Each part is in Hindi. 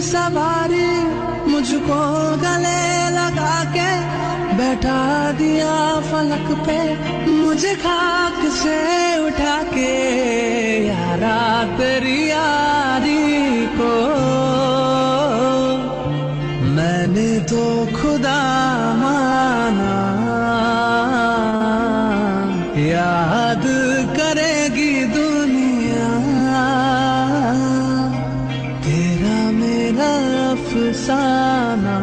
सवारी मुझको गले लगा के बैठा दिया फलक पे, मुझे खाक से उठा के यारा तेरी यारी को मैंने तो खुदा माना। याद करेगी दुनिया तेरा मेरा अफसाना,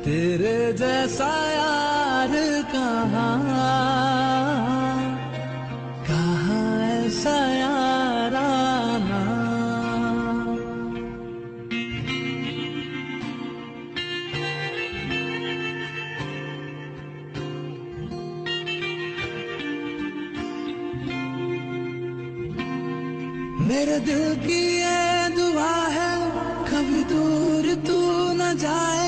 तेरे जैसा यार कहाँ कहाँ ऐसा याराना। मेरे दिल की ये दुआ है कभी दूर तू न जाए,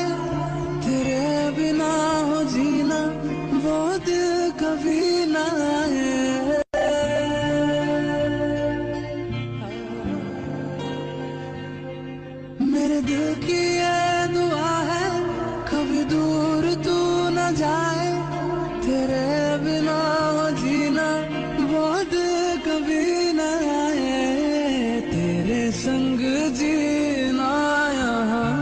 तेरे बिना हो जीना वो दिल कभी न आए। मेरे दिल की ये दुआ है कभी दूर तू न जाए, तेरे बिना हो जीना वो दिल कभी न आए। तेरे संग जीना यहाँ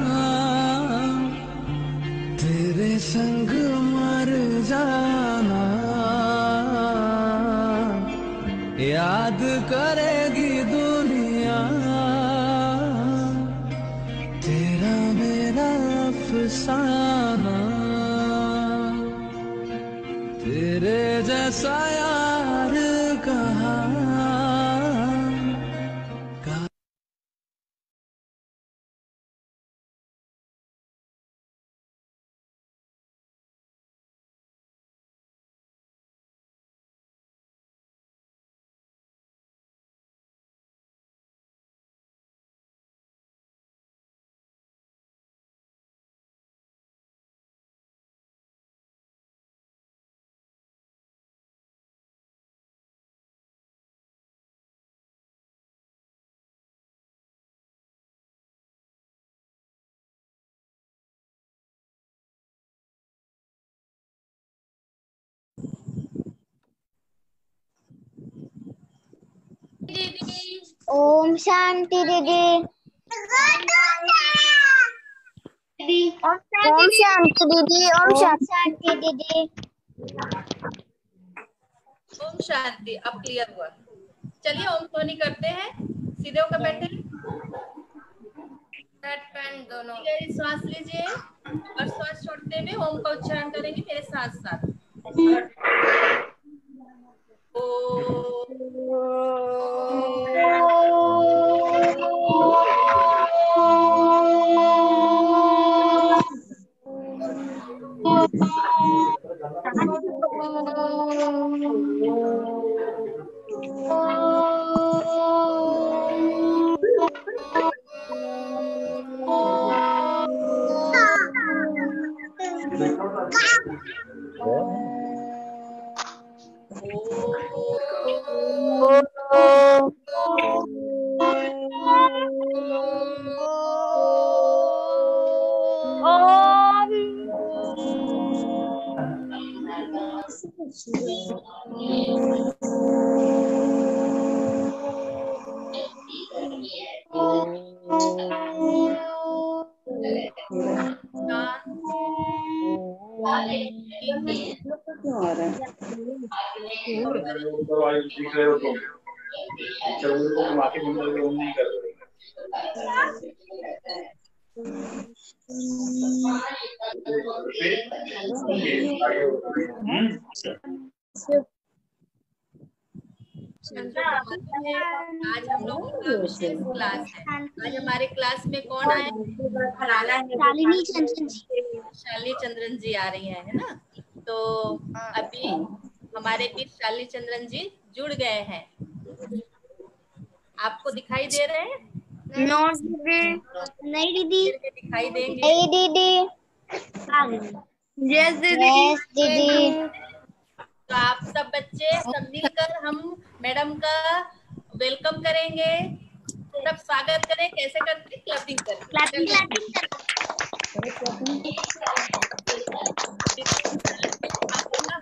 तेरे संग मर जाना, याद करेगी दुनिया तेरा मेरा अफसाना, तेरे जैसा यार कहाँ ओम शांति दीदी। ओम शांति दीदी। ओम शांति दीदी। ओम शांति। अब क्लियर हुआ। चलिए ओम ध्वनि करते हैं। सीधे होकर बैठे, दोनों श्वास लीजिए और श्वास छोड़ते हुए ओम का उच्चारण करेंगे मेरे साथ साथ। आज हम लोगों का विशेष क्लास है। आज हमारे क्लास में कौन आए? शालिनी चंद्रन जी आ रही है ना। तो अभी हमारे बीच शालिनी चंद्रन जी जुड़ गए हैं। आपको दिखाई दे रहे हैं? नहीं दीदी। दिखाई देंगे? नहीं दीदी। यस दीदी। तो आप सब बच्चे सब मिलकर हम मैडम का वेलकम करेंगे। सब स्वागत करें, कैसे करते? क्लैपिंग करके।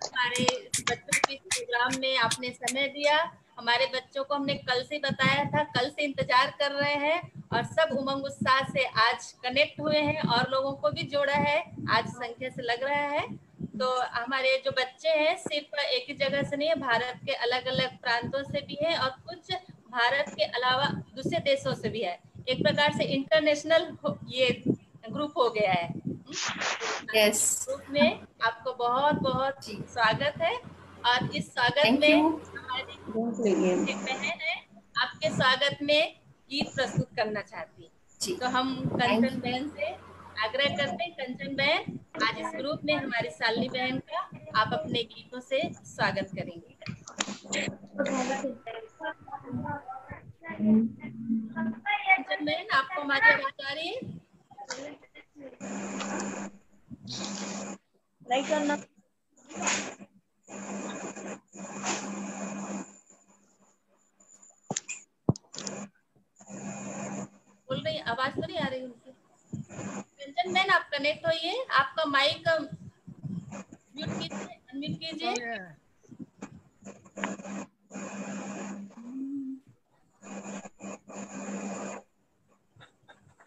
हमारे बच्चों के प्रोग्राम में आपने समय दिया। हमारे बच्चों को हमने कल से बताया था, कल से इंतजार कर रहे हैं और सब उमंग उत्साह से आज कनेक्ट हुए हैं और लोगों को भी जोड़ा है। आज संख्या से लग रहा है। तो हमारे जो बच्चे हैं सिर्फ एक ही जगह से नहीं है, भारत के अलग अलग प्रांतों से भी है और कुछ भारत के अलावा दूसरे देशों से भी है। एक प्रकार से इंटरनेशनल ये ग्रुप हो गया है। यस ग्रुप में आपको बहुत बहुत स्वागत है और इस स्वागत में हमारी एक बहन है, आपके स्वागत में गीत प्रस्तुत करना चाहती है। तो हम कंचन बहन से आग्रह करते हैं, कंचन बहन आज इस ग्रुप में हमारी शालिनी बहन का आप अपने गीतों से स्वागत करेंगे। कंचन बहन, आपको हमारी आवाज आ रही है? लाइक करना। बोल रही आवाज तो नहीं आ रही उनकी। कंचन बहन आप कनेक्ट होइए, आपका माइक म्यूट कीजिए, अनम्यूट कीजिए।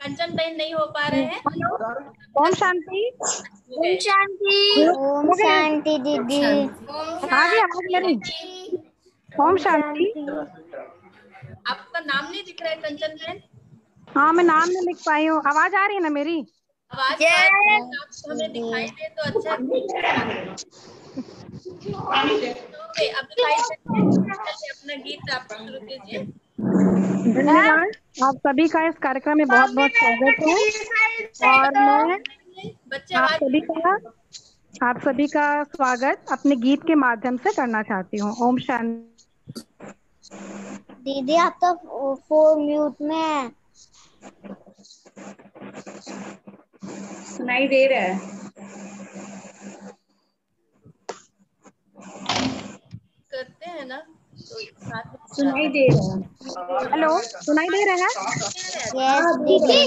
कंचन बहन नहीं हो पा रहे हैं। ओम शांति। ओम शांति। ओम शांति दीदी। आ गई आवाज मेरी? ओम शांति। आपका नाम नहीं दिख रहा है कंचन बहन। हाँ मैं नाम नहीं लिख पाई हूँ। आवाज आ रही है ना मेरी? आवाज तो आ रही है, आप हमें दिखाई दे तो अच्छा। ओके, अब दिखाई देते हैं। अपना गीत आप शुरू कीजिए। धन्यवाद। आप सभी का इस कार्यक्रम में बहुत बहुत स्वागत है और मैं बच्चे आप सभी का स्वागत अपने गीत के माध्यम से करना चाहती हूँ। ओम शांति। दीदी आप तो फोन म्यूट में है। सुनाई दे रहा है? करते हैं ना तो साथ में सुनाई दे रहा है? हेलो, सुनाई दे रहा है? यस दीदी।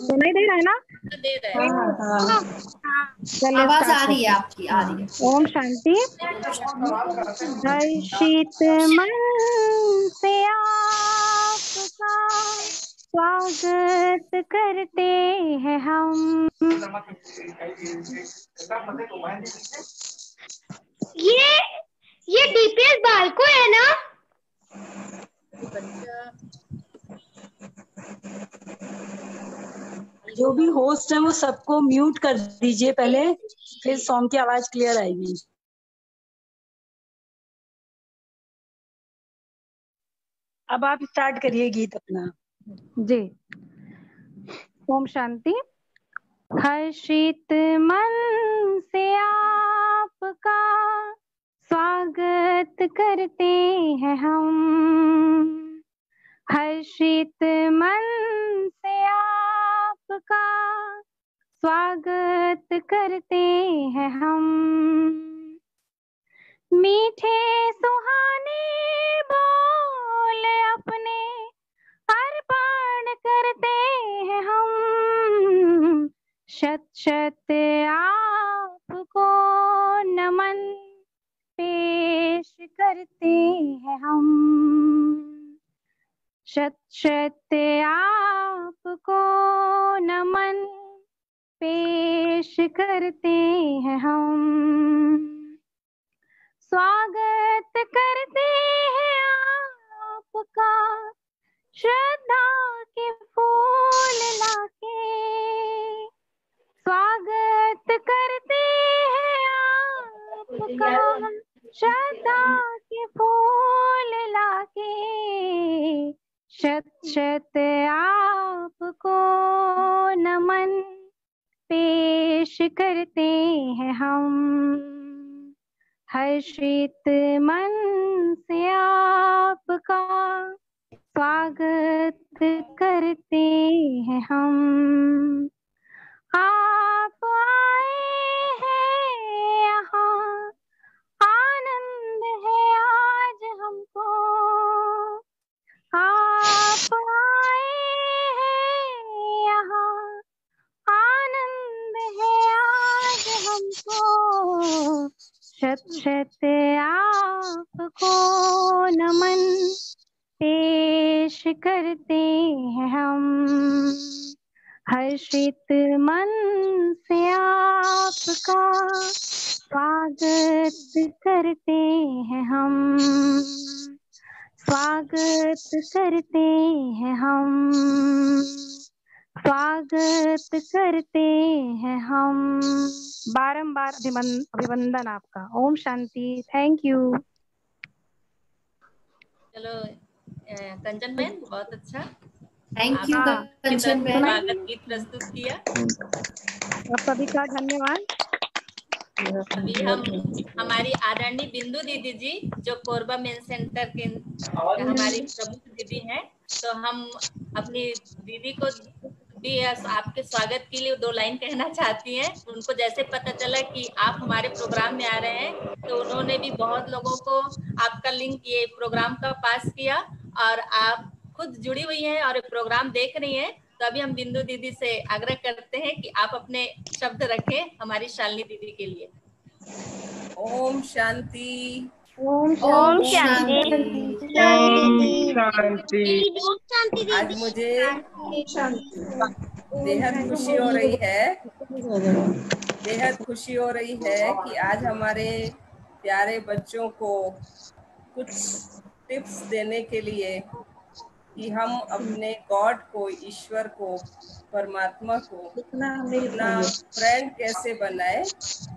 सुनाई दे रहा है ना? दे रहे हैं। चलिए आवाज start आ रही है, करते आपकी आ रही है। हैं। ओम शांति। हर्षित मन से आपका स्वागत करते हैं हम। ये डीपीएस बालको है ना? जो भी होस्ट है वो सबको म्यूट कर दीजिए पहले, फिर सॉन्ग की आवाज क्लियर आएगी। अब आप स्टार्ट करिए गीत अपना। जी। ओम शांति। हर्षित मन से आपका स्वागत करते हैं हम। हर्षित मन से आपका स्वागत करते हैं हम। मीठे सुहाने बोल अपने अर्पण करते हैं हम। शत शत आपको नमन पेश करते हैं हम। शत शत आपको नमन पेश करते हैं हम। स्वागत करते हैं आपका श्रद्धा के फूल लाके। स्वागत करते हैं आपका श्रद्धा के फूल लाके। शत शत आपको नमन पेश करते हैं हम। हर्षित मन से आपका स्वागत करते हैं हम। आप आए हैं यहाँ, आनंद है आज हमको। आप आए शत शत आपको नमन पेश करते हैं हम, हर्षित मन से आपका स्वागत करते हैं हम, स्वागत करते हैं हम, स्वागत करते हैं हम। बारंबार अभिवंदन आपका। ओम शांति। Thank you. चलो कंचन बहन, बहुत अच्छा थैंक यू हाँ, कंचन बहन। स्वागत गीत प्रस्तुत किया। आप सभी का धन्यवाद। अभी हम हमारी आदरणीय बिंदु दीदी जी जो कोरबा मेन सेंटर के हमारी प्रमुख दीदी हैं, तो हम अपनी दीदी को भी आपके स्वागत के लिए 2 लाइन कहना चाहती हैं। उनको जैसे पता चला कि आप हमारे प्रोग्राम में आ रहे हैं, तो उन्होंने भी बहुत लोगों को आपका लिंक ये प्रोग्राम का पास किया और आप खुद जुड़ी हुई हैं और प्रोग्राम देख रही हैं। तो अभी हम बिंदु दीदी से आग्रह करते हैं कि आप अपने शब्द रखें हमारी शालिनी दीदी के लिए। ओम शांति। ओम शांति। आज मुझे बेहद खुशी हो रही है, बेहद खुशी हो रही है कि आज हमारे प्यारे बच्चों को कुछ टिप्स देने के लिए कि हम अपने गॉड को, ईश्वर को, परमात्मा को अपना फ्रेंड कैसे बनाए।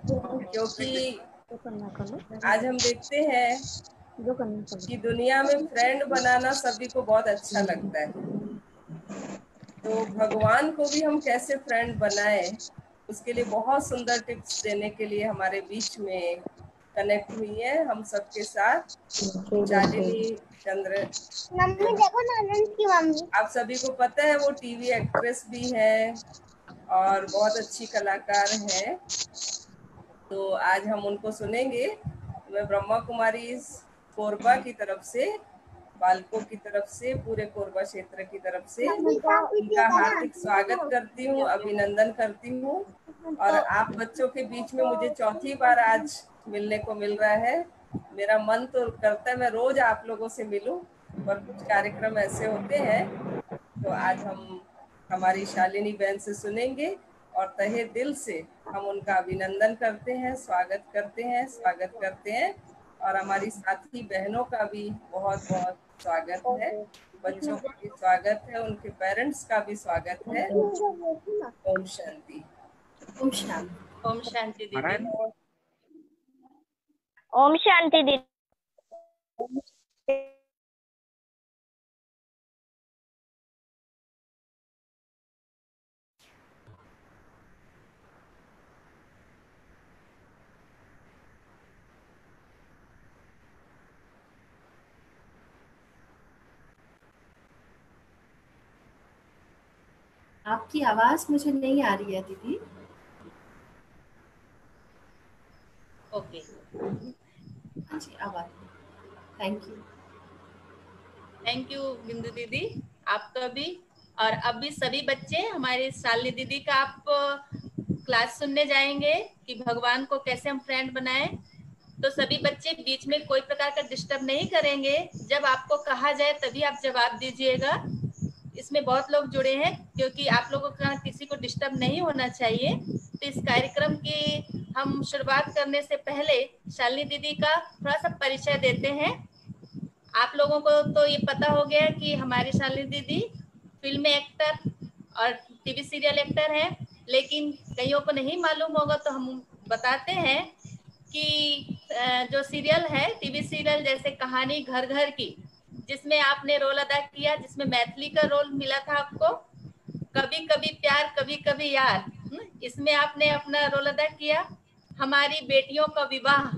क्योंकि आज हम देखते हैं कि दुनिया में फ्रेंड बनाना सभी को बहुत अच्छा लगता है, तो भगवान को भी हम कैसे फ्रेंड बनाए, उसके लिए बहुत सुंदर टिप्स देने के लिए हमारे बीच में कनेक्ट हुई है हम सबके साथ शालिनी चंद्र। मम्मी देखो नानन की मम्मी। आप सभी को पता है वो टीवी एक्ट्रेस भी है और बहुत अच्छी कलाकार है, तो आज हम उनको सुनेंगे। मैं ब्रह्मा कुमारी कोरबा की तरफ से, बालकों की तरफ से, पूरे कोरबा क्षेत्र की तरफ से उनका हार्दिक स्वागत करती हूँ, अभिनंदन करती हूँ। और आप बच्चों के बीच में मुझे चौथी बार आज मिलने को मिल रहा है। मेरा मन तो करता है मैं रोज आप लोगों से मिलूं, पर कुछ कार्यक्रम ऐसे होते हैं, तो आज हम हमारी शालिनी बहन से सुनेंगे और तहे दिल से हम उनका अभिनंदन करते हैं, स्वागत करते हैं, स्वागत करते हैं। और हमारी साथी बहनों का भी बहुत बहुत स्वागत है, बच्चों का भी स्वागत है, उनके पेरेंट्स का भी स्वागत है। ओम शांति। ओम शांति। ओम शांति दीदी। ओम शांति दीदी। आपकी आवाज मुझे नहीं आ रही है दीदी। ओके, हाँ जी, आवाज। थैंक यू बिंदु दीदी, आपका भी। और अब भी सभी बच्चे हमारे शालिनी दीदी का आप क्लास सुनने जाएंगे कि भगवान को कैसे हम फ्रेंड बनाएं। तो सभी बच्चे बीच में कोई प्रकार का डिस्टर्ब नहीं करेंगे, जब आपको कहा जाए तभी आप जवाब दीजिएगा। इसमें बहुत लोग जुड़े हैं, क्योंकि आप लोगों का किसी को डिस्टर्ब नहीं होना चाहिए। तो इस कार्यक्रम की हम शुरुआत करने से पहले शालिनी दीदी का थोड़ा सा परिचय देते हैं। आप लोगों को तो ये पता हो गया कि हमारी शालिनी दीदी फिल्म एक्टर और टीवी सीरियल एक्टर हैं, लेकिन कईयों को नहीं मालूम होगा तो हम बताते हैं कि जो सीरियल है, टीवी सीरियल जैसे कहानी घर घर की, जिसमें आपने रोल अदा किया, जिसमें मैथिली का रोल मिला था आपको, कभी कभी प्यार कभी कभी यार, इसमें आपने अपना रोल अदा किया। हमारी बेटियों का विवाह,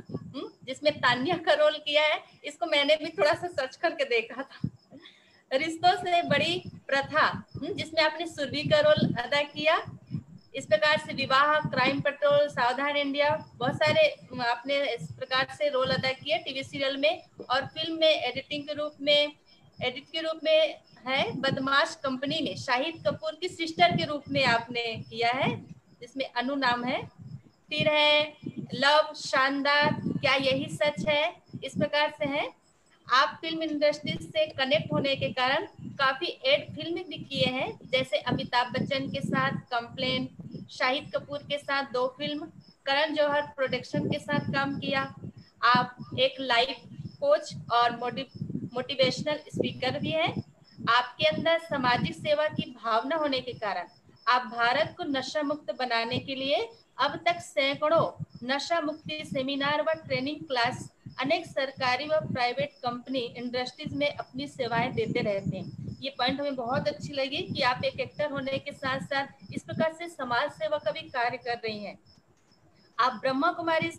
जिसमें तान्या का रोल किया है, इसको मैंने भी थोड़ा सा सर्च करके देखा था। रिश्तों से बड़ी प्रथा, जिसमें आपने सुरभि का रोल अदा किया। इस प्रकार से विवाह, क्राइम पेट्रोल, सावधान इंडिया, बहुत सारे आपने इस प्रकार से रोल अदा किए टीवी सीरियल में। और फिल्म में एडिट के रूप में है बदमाश कंपनी में शाहिद कपूर की सिस्टर के रूप में आपने किया है, जिसमें अनु नाम है। फिर है लव शानदार, क्या यही सच है, इस प्रकार से है। आप फिल्म इंडस्ट्री से कनेक्ट होने के कारण काफी एड फिल्म भी किए हैं, जैसे अमिताभ बच्चन के साथ कंप्लेन, शाहिद कपूर के साथ 2 फिल्म, करण जौहर प्रोडक्शन के साथ काम किया। आप एक लाइफ कोच और मोटिवेशनल स्पीकर भी हैं। आपके अंदर सामाजिक सेवा की भावना होने के कारण आप भारत को नशा मुक्त बनाने के लिए अब तक सैकड़ों नशा मुक्ति सेमिनार व ट्रेनिंग क्लास अनेक सरकारी व प्राइवेट कंपनी इंडस्ट्रीज में अपनी सेवाएं देते रहते हैं। ये पॉइंट हमें बहुत अच्छी लगी कि आप एक एक्टर होने के साथ साथ इस प्रकार से समाज सेवा का भी कार्य कर रही हैं। आप ब्रह्मा कुमारी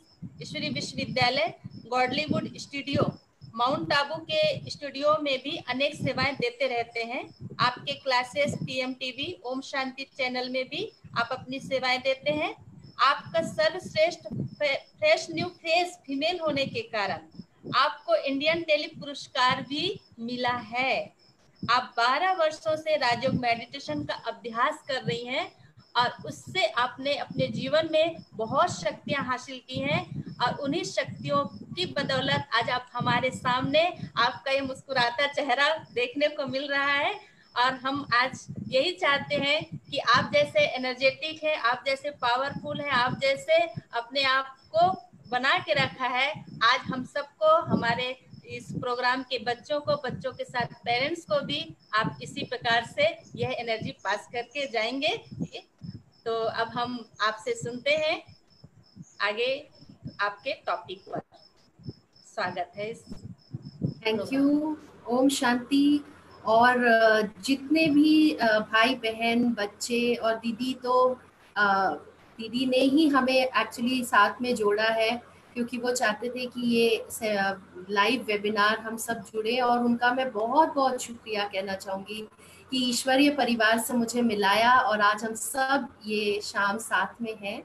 ईश्वरी विश्वविद्यालय, गॉडलीवुड स्टूडियो, माउंट आबू के स्टूडियो में भी अनेक सेवाएं देते रहते हैं। आपके क्लासेस पीएमटीवी, ओम शांति चैनल में भी आप अपनी सेवाएं देते हैं। आपका सर्वश्रेष्ठ फ्रेश न्यू फेस फीमेल होने के कारण आपको इंडियन टेली पुरस्कार भी मिला है। आप 12 वर्षों से राजयोग मेडिटेशन का अभ्यास कर रही हैं और उससे आपने अपने जीवन में बहुत शक्तियां हासिल की हैं और उन्हीं शक्तियों की बदौलत आज आप हमारे सामने, आपका ये मुस्कुराता चेहरा देखने को मिल रहा है। और हम आज यही चाहते हैं कि आप जैसे एनर्जेटिक है, आप जैसे पावरफुल है, आप जैसे अपने आप को बना के रखा है, आज हम सबको, हमारे इस प्रोग्राम के बच्चों को, बच्चों के साथ पेरेंट्स को भी आप इसी प्रकार से यह एनर्जी पास करके जाएंगे। तो अब हम आपसे सुनते हैं आगे आपके टॉपिक पर। स्वागत है। Thank you. ओम शांति। और जितने भी भाई बहन बच्चे और दीदी, तो दीदी ने ही हमें एक्चुअली साथ में जोड़ा है, क्योंकि वो चाहते थे कि ये लाइव वेबिनार हम सब जुड़े, और उनका मैं बहुत बहुत शुक्रिया कहना चाहूँगी कि ईश्वरीय परिवार से मुझे मिलाया और आज हम सब ये शाम साथ में हैं।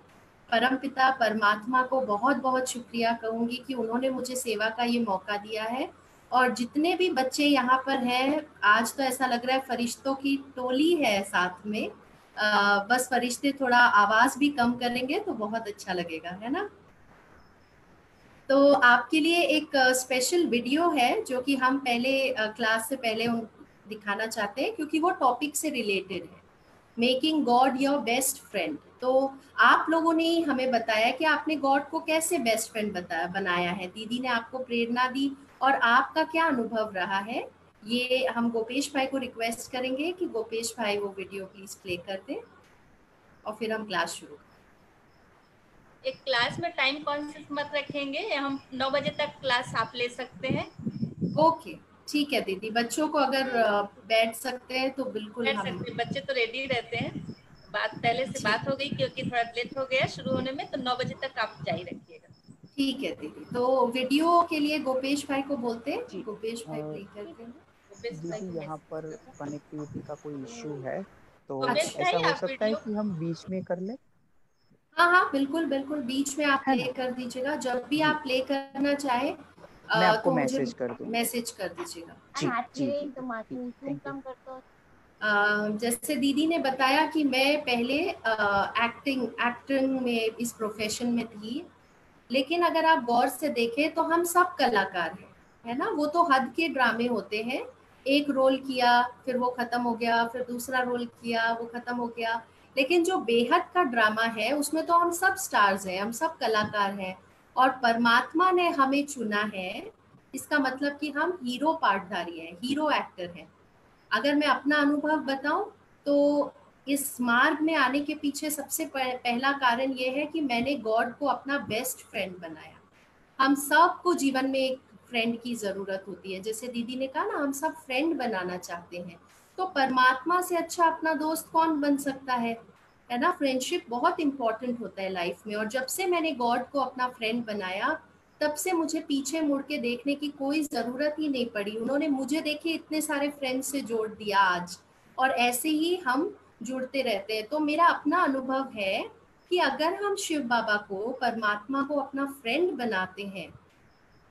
परमपिता परमात्मा को बहुत बहुत शुक्रिया कहूँगी कि उन्होंने मुझे सेवा का ये मौका दिया है। और जितने भी बच्चे यहाँ पर हैं, आज तो ऐसा लग रहा है फरिश्तों की टोली है साथ में। बस फरिश्ते थोड़ा आवाज भी कम करेंगे तो बहुत अच्छा लगेगा, है ना। तो आपके लिए एक स्पेशल वीडियो है जो कि हम पहले क्लास से पहले दिखाना चाहते हैं, क्योंकि वो टॉपिक से रिलेटेड है, making God your best friend. तो आप लोगों ने ही हमें बताया कि आपने गॉड को कैसे बेस्ट फ्रेंड बनाया है, दीदी ने आपको प्रेरणा दी और आपका क्या अनुभव रहा है। ये हम गोपेश भाई को रिक्वेस्ट करेंगे कि गोपेश भाई वो वीडियो प्लीज प्ले कर दें और फिर हम क्लास शुरू। एक क्लास में टाइम कॉन्शियस मत रखेंगे, हम 9 बजे तक क्लास आप ले सकते हैं। ओके, ठीक है दीदी। बच्चों को अगर बैठ सकते हैं तो बिल्कुल बैठ सकते हैं, बच्चे तो रेडी रहते हैं। बात पहले से बात हो गई क्योंकि थोड़ा लेट हो गया शुरू होने में, तो 9 बजे तक आप जारी रखिएगा। ठीक है दीदी। तो वीडियो के लिए गोपेश भाई को बोलते हैं। गोपेश भाई प्ले करते हैं। दीदी यहाँ पर कनेक्टिविटी का कोई इश्यू है तो अच्छा, ऐसा हो सकता है कि हम बीच में कर लें। हाँ हाँ बिल्कुल बिल्कुल, बीच में आप प्ले कर दीजिएगा। जब भी आप प्ले करना चाहे मैं आपको मैसेज कर दूँ, मैसेज कर दीजिएगा। जी। जैसे दीदी ने बताया कि मैं पहले एक्टिंग में इस प्रोफेशन में थी, लेकिन अगर आप गौर से देखें तो हम सब कलाकार हैं, है ना। वो तो हद के ड्रामे होते हैं, एक रोल किया फिर वो खत्म हो गया, फिर दूसरा रोल किया वो खत्म हो गया। लेकिन जो बेहद का ड्रामा है उसमें तो हम सब स्टार्स हैं, हम सब कलाकार हैं और परमात्मा ने हमें चुना है। इसका मतलब कि हम हीरो पार्टधारी हैं, हीरो एक्टर हैं। अगर मैं अपना अनुभव बताऊं तो इस मार्ग में आने के पीछे सबसे पहला कारण ये है कि मैंने गॉड को अपना बेस्ट फ्रेंड बनाया। हम सबको जीवन में एक फ्रेंड की जरूरत होती है, जैसे दीदी ने कहा ना, हम सब फ्रेंड बनाना चाहते हैं। तो परमात्मा से अच्छा अपना दोस्त कौन बन सकता है ना। फ्रेंडशिप बहुत इंपॉर्टेंट होता है लाइफ में। और जब से मैंने गॉड को अपना फ्रेंड बनाया तब से मुझे पीछे मुड़ के देखने की कोई जरूरत ही नहीं पड़ी। उन्होंने मुझे देखे इतने सारे फ्रेंड्स से जोड़ दिया आज, और ऐसे ही हम जुड़ते रहते हैं। तो मेरा अपना अनुभव है कि अगर हम शिव बाबा को, परमात्मा को अपना फ्रेंड बनाते हैं,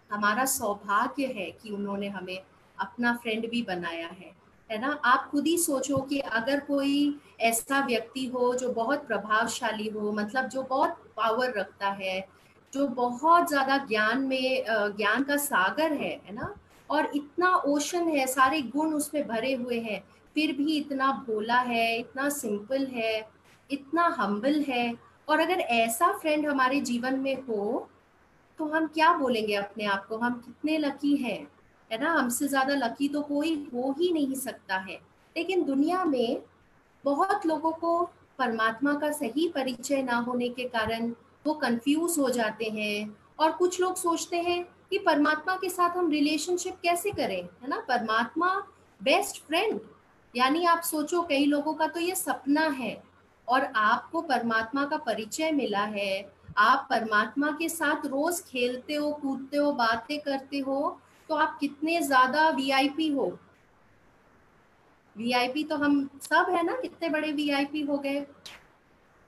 हमारा सौभाग्य है कि उन्होंने हमें अपना फ्रेंड भी बनाया है। है ना। आप खुद ही सोचो कि अगर कोई ऐसा व्यक्ति हो जो बहुत प्रभावशाली हो, मतलब जो बहुत पावर रखता है, जो बहुत ज्यादा ज्ञान में ज्ञान का सागर है ना, और इतना ओशन है, सारे गुण उसमें भरे हुए हैं, फिर भी इतना भोला है, इतना सिंपल है, इतना हम्बल है। और अगर ऐसा फ्रेंड हमारे जीवन में हो तो हम क्या बोलेंगे अपने आप को, हम कितने लकी हैं, है ना। हमसे ज्यादा लकी तो कोई हो ही नहीं सकता है। लेकिन दुनिया में बहुत लोगों को परमात्मा का सही परिचय ना होने के कारण वो कंफ्यूज हो जाते हैं, और कुछ लोग सोचते हैं कि परमात्मा के साथ हम रिलेशनशिप कैसे करें, है ना। परमात्मा बेस्ट फ्रेंड, यानी आप सोचो कई लोगों का तो ये सपना है, और आपको परमात्मा का परिचय मिला है, आप परमात्मा के साथ रोज खेलते हो, कूदते हो, बातें करते हो, तो आप कितने ज्यादा वीआईपी हो। वीआईपी तो हम सब है ना, कितने बड़े वीआईपी हो गए।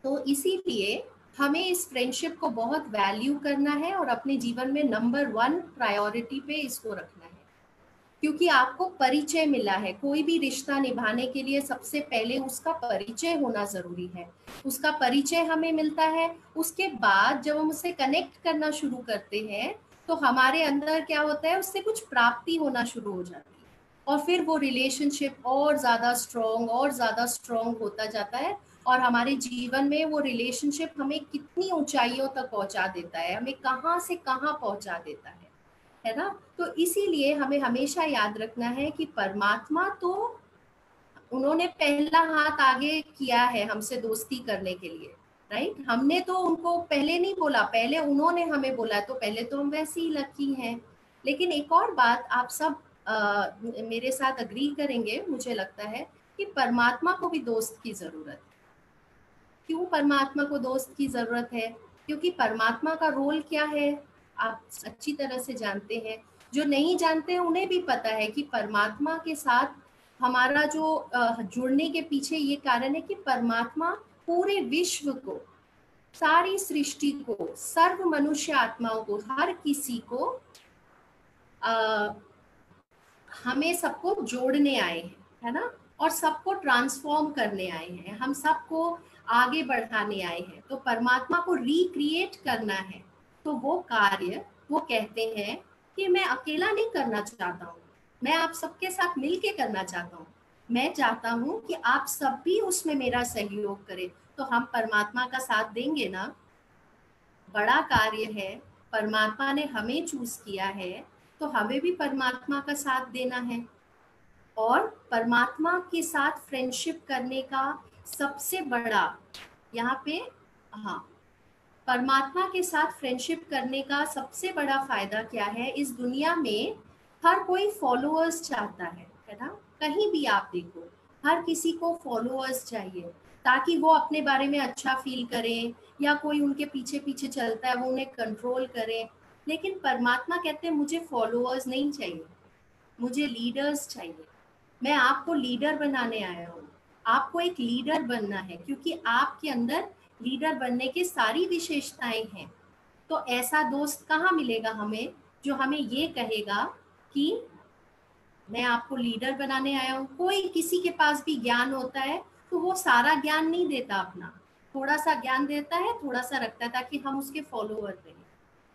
तो इसीलिए हमें इस फ्रेंडशिप को बहुत वैल्यू करना है और अपने जीवन में नंबर 1 प्रायोरिटी पे इसको रखना है, क्योंकि आपको परिचय मिला है। कोई भी रिश्ता निभाने के लिए सबसे पहले उसका परिचय होना जरूरी है। उसका परिचय हमें मिलता है, उसके बाद जब हम उससे कनेक्ट करना शुरू करते हैं तो हमारे अंदर क्या होता है, उससे कुछ प्राप्ति होना शुरू हो जाती है, और फिर वो रिलेशनशिप और ज्यादा स्ट्रॉन्ग होता जाता है, और हमारे जीवन में वो रिलेशनशिप हमें कितनी ऊंचाइयों तक पहुंचा देता है, हमें कहाँ से कहाँ पहुंचा देता है ना। तो इसीलिए हमें हमेशा याद रखना है कि परमात्मा तो उन्होंने पहला हाथ आगे किया है हमसे दोस्ती करने के लिए, राइट। हमने तो उनको पहले नहीं बोला, पहले उन्होंने हमें बोला, तो पहले तो हम वैसे ही लकी हैं। लेकिन एक और बात आप सब मेरे साथ अग्री करेंगे, मुझे लगता है कि परमात्मा को भी दोस्त की जरूरत है। क्यों परमात्मा को दोस्त की जरूरत है? क्योंकि परमात्मा का रोल क्या है आप अच्छी तरह से जानते हैं। जो नहीं जानते हैं उन्हें भी पता है कि परमात्मा के साथ हमारा जो जुड़ने के पीछे ये कारण है कि परमात्मा पूरे विश्व को, सारी सृष्टि को, सर्व मनुष्य आत्माओं को, हर किसी को हमें सबको जोड़ने आए हैं, है ना, और सबको ट्रांसफॉर्म करने आए हैं, हम सबको आगे बढ़ाने आए हैं। तो परमात्मा को रिक्रिएट करना है, तो वो कार्य वो कहते हैं कि मैं अकेला नहीं करना चाहता हूँ, मैं आप सबके साथ मिलके करना चाहता हूँ। मैं चाहता हूँ कि आप सब भी उसमें मेरा सहयोग करें। तो हम परमात्मा का साथ देंगे ना, बड़ा कार्य है, परमात्मा ने हमें चूज किया है, तो हमें भी परमात्मा का साथ देना है। और परमात्मा के साथ फ्रेंडशिप करने का सबसे बड़ा यहाँ पे, हाँ, परमात्मा के साथ फ्रेंडशिप करने का सबसे बड़ा फायदा क्या है, इस दुनिया में हर कोई फॉलोअर्स चाहता है ना। कहीं भी आप देखो, हर किसी को फॉलोअर्स चाहिए ताकि वो अपने बारे में अच्छा फील करें, या कोई उनके पीछे पीछे चलता है वो उन्हें कंट्रोल करे। लेकिन परमात्मा कहते हैं मुझे फॉलोअर्स नहीं चाहिए, मुझे लीडर्स चाहिए। मैं आपको लीडर बनाने आया हूँ, आपको एक लीडर बनना है, क्योंकि आपके अंदर लीडर बनने की सारी विशेषताएं हैं। तो ऐसा दोस्त कहाँ मिलेगा हमें जो हमें ये कहेगा कि मैं आपको लीडर बनाने आया हूँ। कोई किसी के पास भी ज्ञान होता है तो वो सारा ज्ञान नहीं देता, अपना थोड़ा सा ज्ञान देता है, थोड़ा सा रखता है ताकि हम उसके फॉलोअर रहें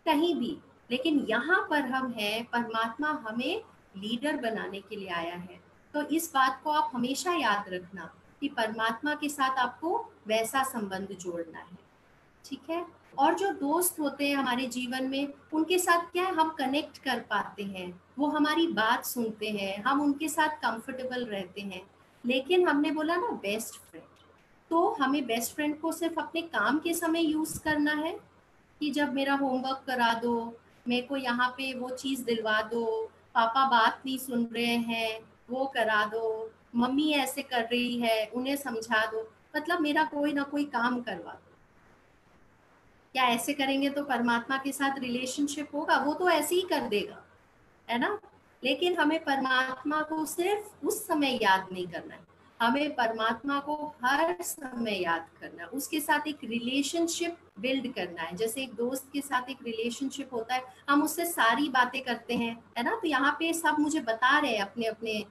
कहीं भी। लेकिन यहाँ पर हम हैं, परमात्मा हमें लीडर बनाने के लिए आया है। तो इस बात को आप हमेशा याद रखना कि परमात्मा के साथ आपको वैसा संबंध जोड़ना है, ठीक है। और जो दोस्त होते हैं हमारे जीवन में, उनके साथ क्या है, हम कनेक्ट कर पाते हैं, वो हमारी बात सुनते हैं, हम उनके साथ कंफर्टेबल रहते हैं। लेकिन हमने बोला ना बेस्ट फ्रेंड, तो हमें बेस्ट फ्रेंड को सिर्फ अपने काम के समय यूज करना है कि जब मेरा होमवर्क करा दो, मेरे को यहाँ पे वो चीज़ दिलवा दो, पापा बात नहीं सुन रहे हैं वो करा दो, मम्मी ऐसे कर रही है उन्हें समझा दो, मतलब मेरा कोई ना कोई काम करवा दो। क्या ऐसे करेंगे तो परमात्मा के साथ रिलेशनशिप होगा? वो तो ऐसे ही कर देगा, है ना। लेकिन हमें परमात्मा को सिर्फ उस समय याद नहीं करना है, हमें परमात्मा को हर समय याद करना है, उसके साथ एक रिलेशनशिप बिल्ड करना है। जैसे एक दोस्त के साथ एक रिलेशनशिप होता है, हम उससे सारी बातें करते हैं, है ना। तो यहाँ पे सब मुझे बता रहे हैं अपने अपने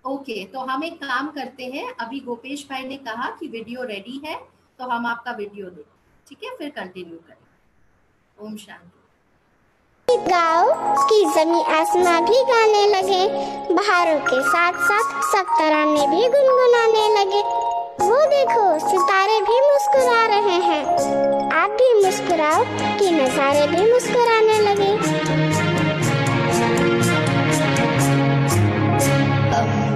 ओके, तो हम एक काम करते हैं, अभी गोपेश भाई ने कहा कि वीडियो रेडी है, तो हम आपका वीडियो दें, ठीक है, फिर कंटिन्यू करें। ओम शांति। गाओ कि जमी आसमां भी गाने लगे, बहारों के साथ साथ सब तराने भी गुनगुनाने लगे। वो देखो सितारे भी मुस्कुरा रहे हैं, आप भी मुस्कुराओ कि नजारे भी मुस्कुराने लगे।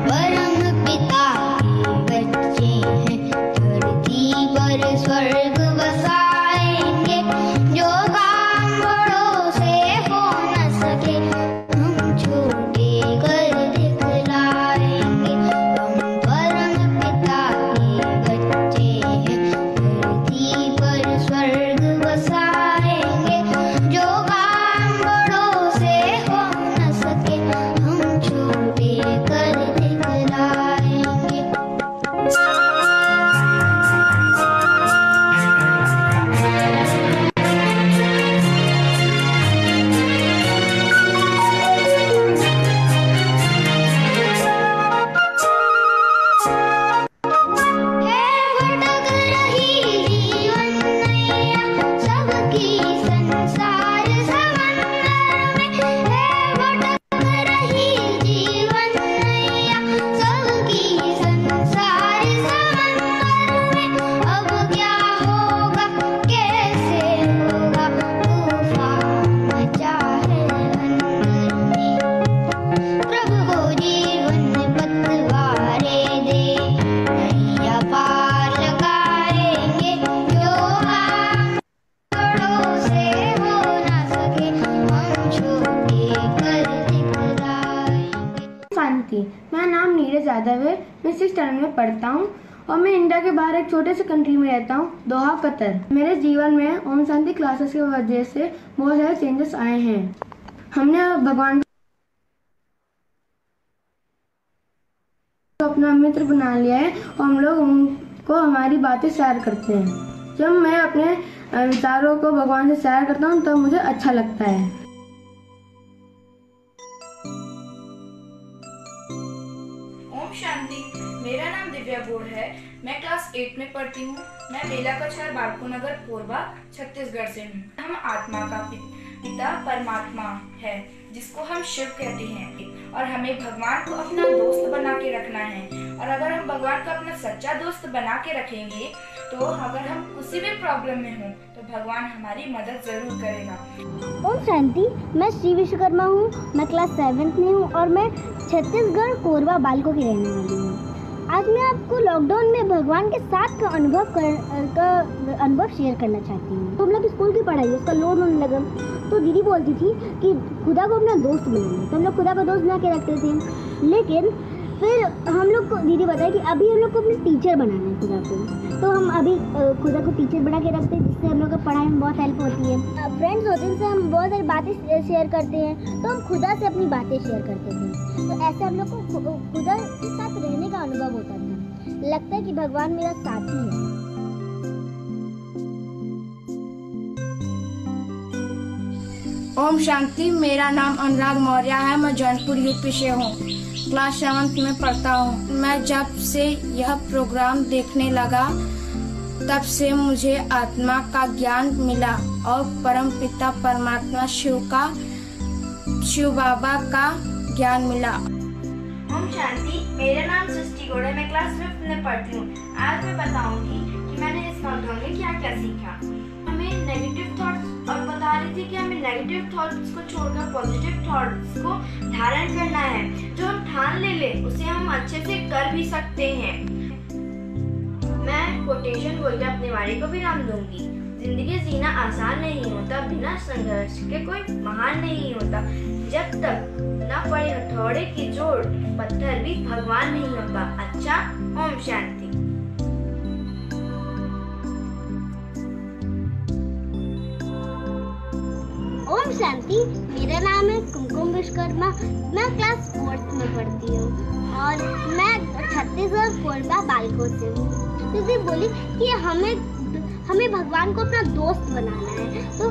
परम पिता के बच्चे हैं, धरती पर स्वर्ग बसाएंगे, जो काम बड़ों से हो न सके हम छोटे कर दिखलाएंगे। हम परम पिता के बच्चे हैं, धरती पर स्वर्ग बसाएंगे, जो काम बड़ों से हो न सके हम छोटे कर दिखलाएंगे। सबकी संसार समंदर में है, भटक रही जीवन नैया, सबकी संसार समंदर में। अब क्या होगा कैसे होगा, तूफान मचा है अंदर में। प्रभु को जीवन पतवारे दे, नैया पार लगाएंगे, जो बड़ों से हो ना सके हम छोटे कर दिखलाएंगे। शांति, मेरा नाम नीरज यादव है, मैं 6th स्टैंडर्ड में पढ़ता हूँ और मैं इंडिया के बाहर एक छोटे से कंट्री में रहता हूँ, दोहा, कतर। मेरे जीवन में ओम शांति क्लासेस की वजह से बहुत सारे चेंजेस आए हैं। हमने भगवान को अपना मित्र बना लिया है और हम लोग उनको हमारी बातें शेयर करते हैं। जब मैं अपने विचारों को भगवान से शेयर करता हूँ तो मुझे अच्छा लगता है। ओम शांति, मेरा नाम दिव्या बोड़ है, मैं क्लास 8 में पढ़ती हूँ। मैं बेला कछार बालको नगर कोरबा छत्तीसगढ़ से हूँ। हम आत्मा का पिता परमात्मा है, जिसको हम शिव कहते हैं, और हमें भगवान को अपना दोस्त बना के रखना है। और अगर हम भगवान को अपना सच्चा दोस्त बना के रखेंगे तो अगर हम किसी भी प्रॉब्लम में हो तो भगवान हमारी मदद जरूर करेगा। ओम शांति, मैं श्री विश्वकर्मा हूँ, मैं क्लास 7th में हूँ और मैं छत्तीसगढ़ कोरबा बालको की रहने वाली हूँ। आज मैं आपको लॉकडाउन में भगवान के साथ का अनुभव शेयर करना चाहती हूँ। तो हम लोग स्कूल की पढ़ाई उसका लोड होने लगा, तो दीदी बोलती थी कि खुदा को अपना दोस्त बनाना, तो हम लोग खुदा को दोस्त बना के रखते थे। लेकिन फिर हम लोग को दीदी बताया कि अभी हम लोग को अपने टीचर बनाना है खुदा को, तो हम अभी खुदा को टीचर बना के रखते हैं, जिससे हम लोग को पढ़ाई में बहुत हेल्प होती है। फ्रेंड्स होते हैं, जिनसे हम बहुत सारी बातें शेयर करते हैं, तो हम खुदा से अपनी बातें शेयर करते थे। तो ऐसे हम लोग को खुदा के साथ रहने का अनुभव होता था। लगता है कि भगवान मेरा साथी है। ओम शांति, मेरा नाम अनुराग मौर्य है, मैं जौनपुर यूपी से हूँ, क्लास 7th में पढ़ता हूँ। मैं जब से यह प्रोग्राम देखने लगा तब से मुझे आत्मा का ज्ञान मिला और परम पिता परमात्मा शिव बाबा का ज्ञान मिला। ओम शांति, मेरा नाम सृष्टि गौड़ है, मैं क्लास 5th में पढ़ती हूँ। आज मैं बताऊंगी कि मैंने इस लॉकडाउन में क्या क्या सीखा। हमें नेगेटिव थॉट्स, और बता रही थी कि हमें नेगेटिव थॉट्स को छोड़कर पॉजिटिव थॉट्स को धारण करना है। जो हम ठान ले उसे हम अच्छे से कर भी सकते हैं। मैं कोटेशन बोलकर अपने वाणी को विराम दूंगी। जिंदगी जीना आसान नहीं होता, बिना संघर्ष के कोई महान नहीं होता। जब तक न पड़े हथौड़े की चोट, पत्थर भी भगवान नहीं होता। अच्छा, ओम शांति। ओम शांति, मेरा नाम है कुमकुम विश्वकर्मा, मैं क्लास 4th में पढ़ती हूँ और मैं छत्तीसगढ़ कोरबा बालको से हूँ। दीदी बोली कि हमें हमें भगवान को अपना दोस्त बनाना है। तो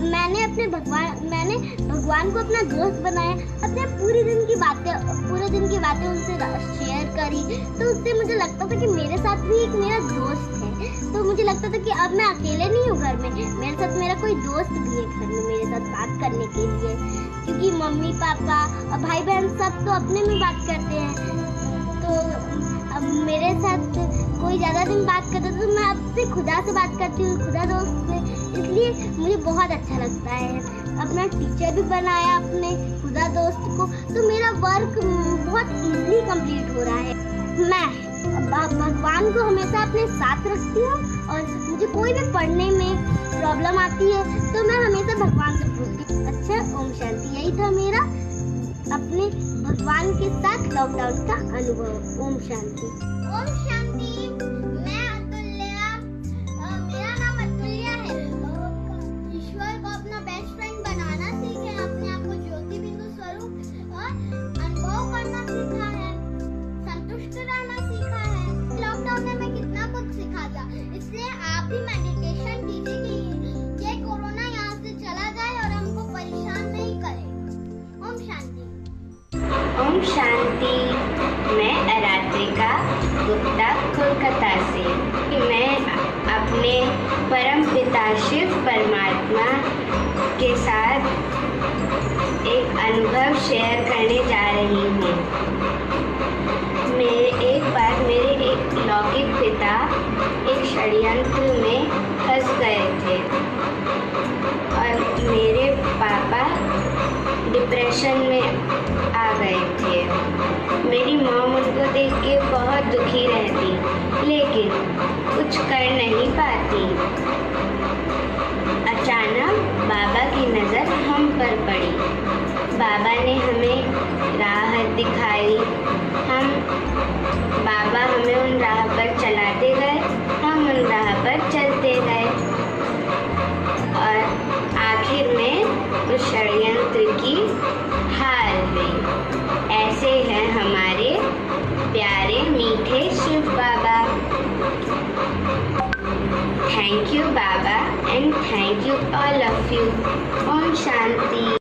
मैंने भगवान को अपना दोस्त बनाया, अपने पूरे दिन की बातें उनसे शेयर करी। तो उससे मुझे लगता था कि मेरे साथ भी एक मेरा दोस्त है। तो मुझे लगता था कि अब मैं अकेले नहीं हूँ घर में, मेरे साथ मेरा कोई दोस्त भी है घर में मेरे साथ बात करने के लिए। क्योंकि मम्मी पापा और भाई बहन सब तो अपने में बात करते हैं, तो अब मेरे साथ कोई ज़्यादा दिन बात करता है तो मैं अब से खुदा से बात करती हूँ, खुदा दोस्त से। इसलिए मुझे बहुत अच्छा लगता है। अपना टीचर भी बनाया अपने खुदा दोस्त को, तो मेरा वर्क बहुत इजीली कंप्लीट हो रहा है। मैं भगवान को हमेशा अपने साथ रखती हूँ और मुझे कोई भी पढ़ने में प्रॉब्लम आती है तो मैं हमेशा भगवान से पूछती हूँ। अच्छा, ओम शांति। यही था मेरा अपने भगवान के साथ लॉकडाउन का अनुभव। ओम शांति। ओम शांति। मैं अतुल्या, मेरा नाम अतुल्या है। ईश्वर को अपना बेस्ट फ्रेंड बनाना सीखे, अपने आप को ज्योति बिंदु स्वरूप और अनुभव करना सीखा है, संतुष्ट रहना सीखा है। लॉकडाउन ने हमें कितना कुछ सिखा दिया, इसलिए आप भी मेडिटेशन कीजिए कि ये कोरोना यहाँ से चला जाए और हमको परेशान नहीं करे। ओम शांति। ओम शांति। मैं आराधिका गुप्ता कोलकाता से। मैं अपने परम पिता शिव परमात्मा के साथ एक अनुभव शेयर करने जा रही हूँ। एक बार मेरे एक लौकिक पिता एक षड्यंत्र में फंस गए थे और मेरे पापा डिप्रेशन में आ गए थे। मेरी मॉम उनको देख के बहुत दुखी रहती, लेकिन कुछ कर नहीं पाती। अचानक बाबा की नज़र हम पर पड़ी। बाबा ने हमें राह दिखाई। बाबा हमें उन राह पर चलाते गए, हम उन राह पर चलते गए और आखिर में उस षड्यंत्र की हार हुई। ऐसे हैं हमारे प्यारे मीठे Shiv Baba. Thank you Baba and thank you all of you. ओम शांति।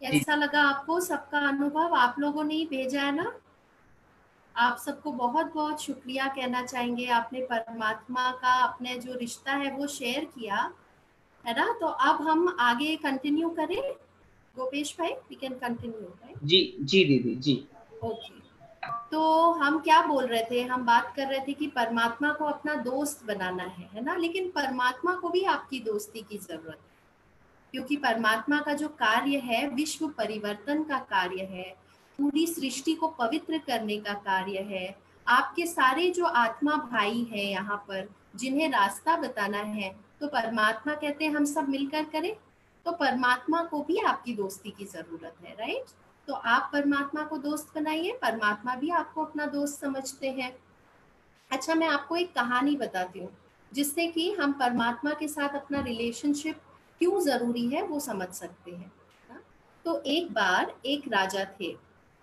कैसा लगा आपको सबका अनुभव? आप लोगों ने ही भेजा है ना। आप सबको बहुत बहुत शुक्रिया कहना चाहेंगे। आपने परमात्मा का अपने जो रिश्ता है वो शेयर किया है ना। तो अब हम आगे कंटिन्यू करें। गोपेश भाई, वी कैन कंटिन्यू राइट? जी दीदी जी। ओके, तो हम क्या बोल रहे थे? हम बात कर रहे थे कि परमात्मा को अपना दोस्त बनाना है ना। लेकिन परमात्मा को भी आपकी दोस्ती की जरूरत है, क्योंकि परमात्मा का जो कार्य है विश्व परिवर्तन का कार्य है, पूरी सृष्टि को पवित्र करने का कार्य है। आपके सारे जो आत्मा भाई हैं यहाँ पर जिन्हें रास्ता बताना है, तो परमात्मा कहते हैं हम सब मिलकर करें। तो परमात्मा को भी आपकी दोस्ती की जरूरत है, राइट? तो आप परमात्मा को दोस्त बनाइए, परमात्मा भी आपको अपना दोस्त समझते हैं। अच्छा, मैं आपको एक कहानी बताती हूँ जिससे कि हम परमात्मा के साथ अपना रिलेशनशिप क्यों जरूरी है वो समझ सकते हैं। तो एक बार एक राजा थे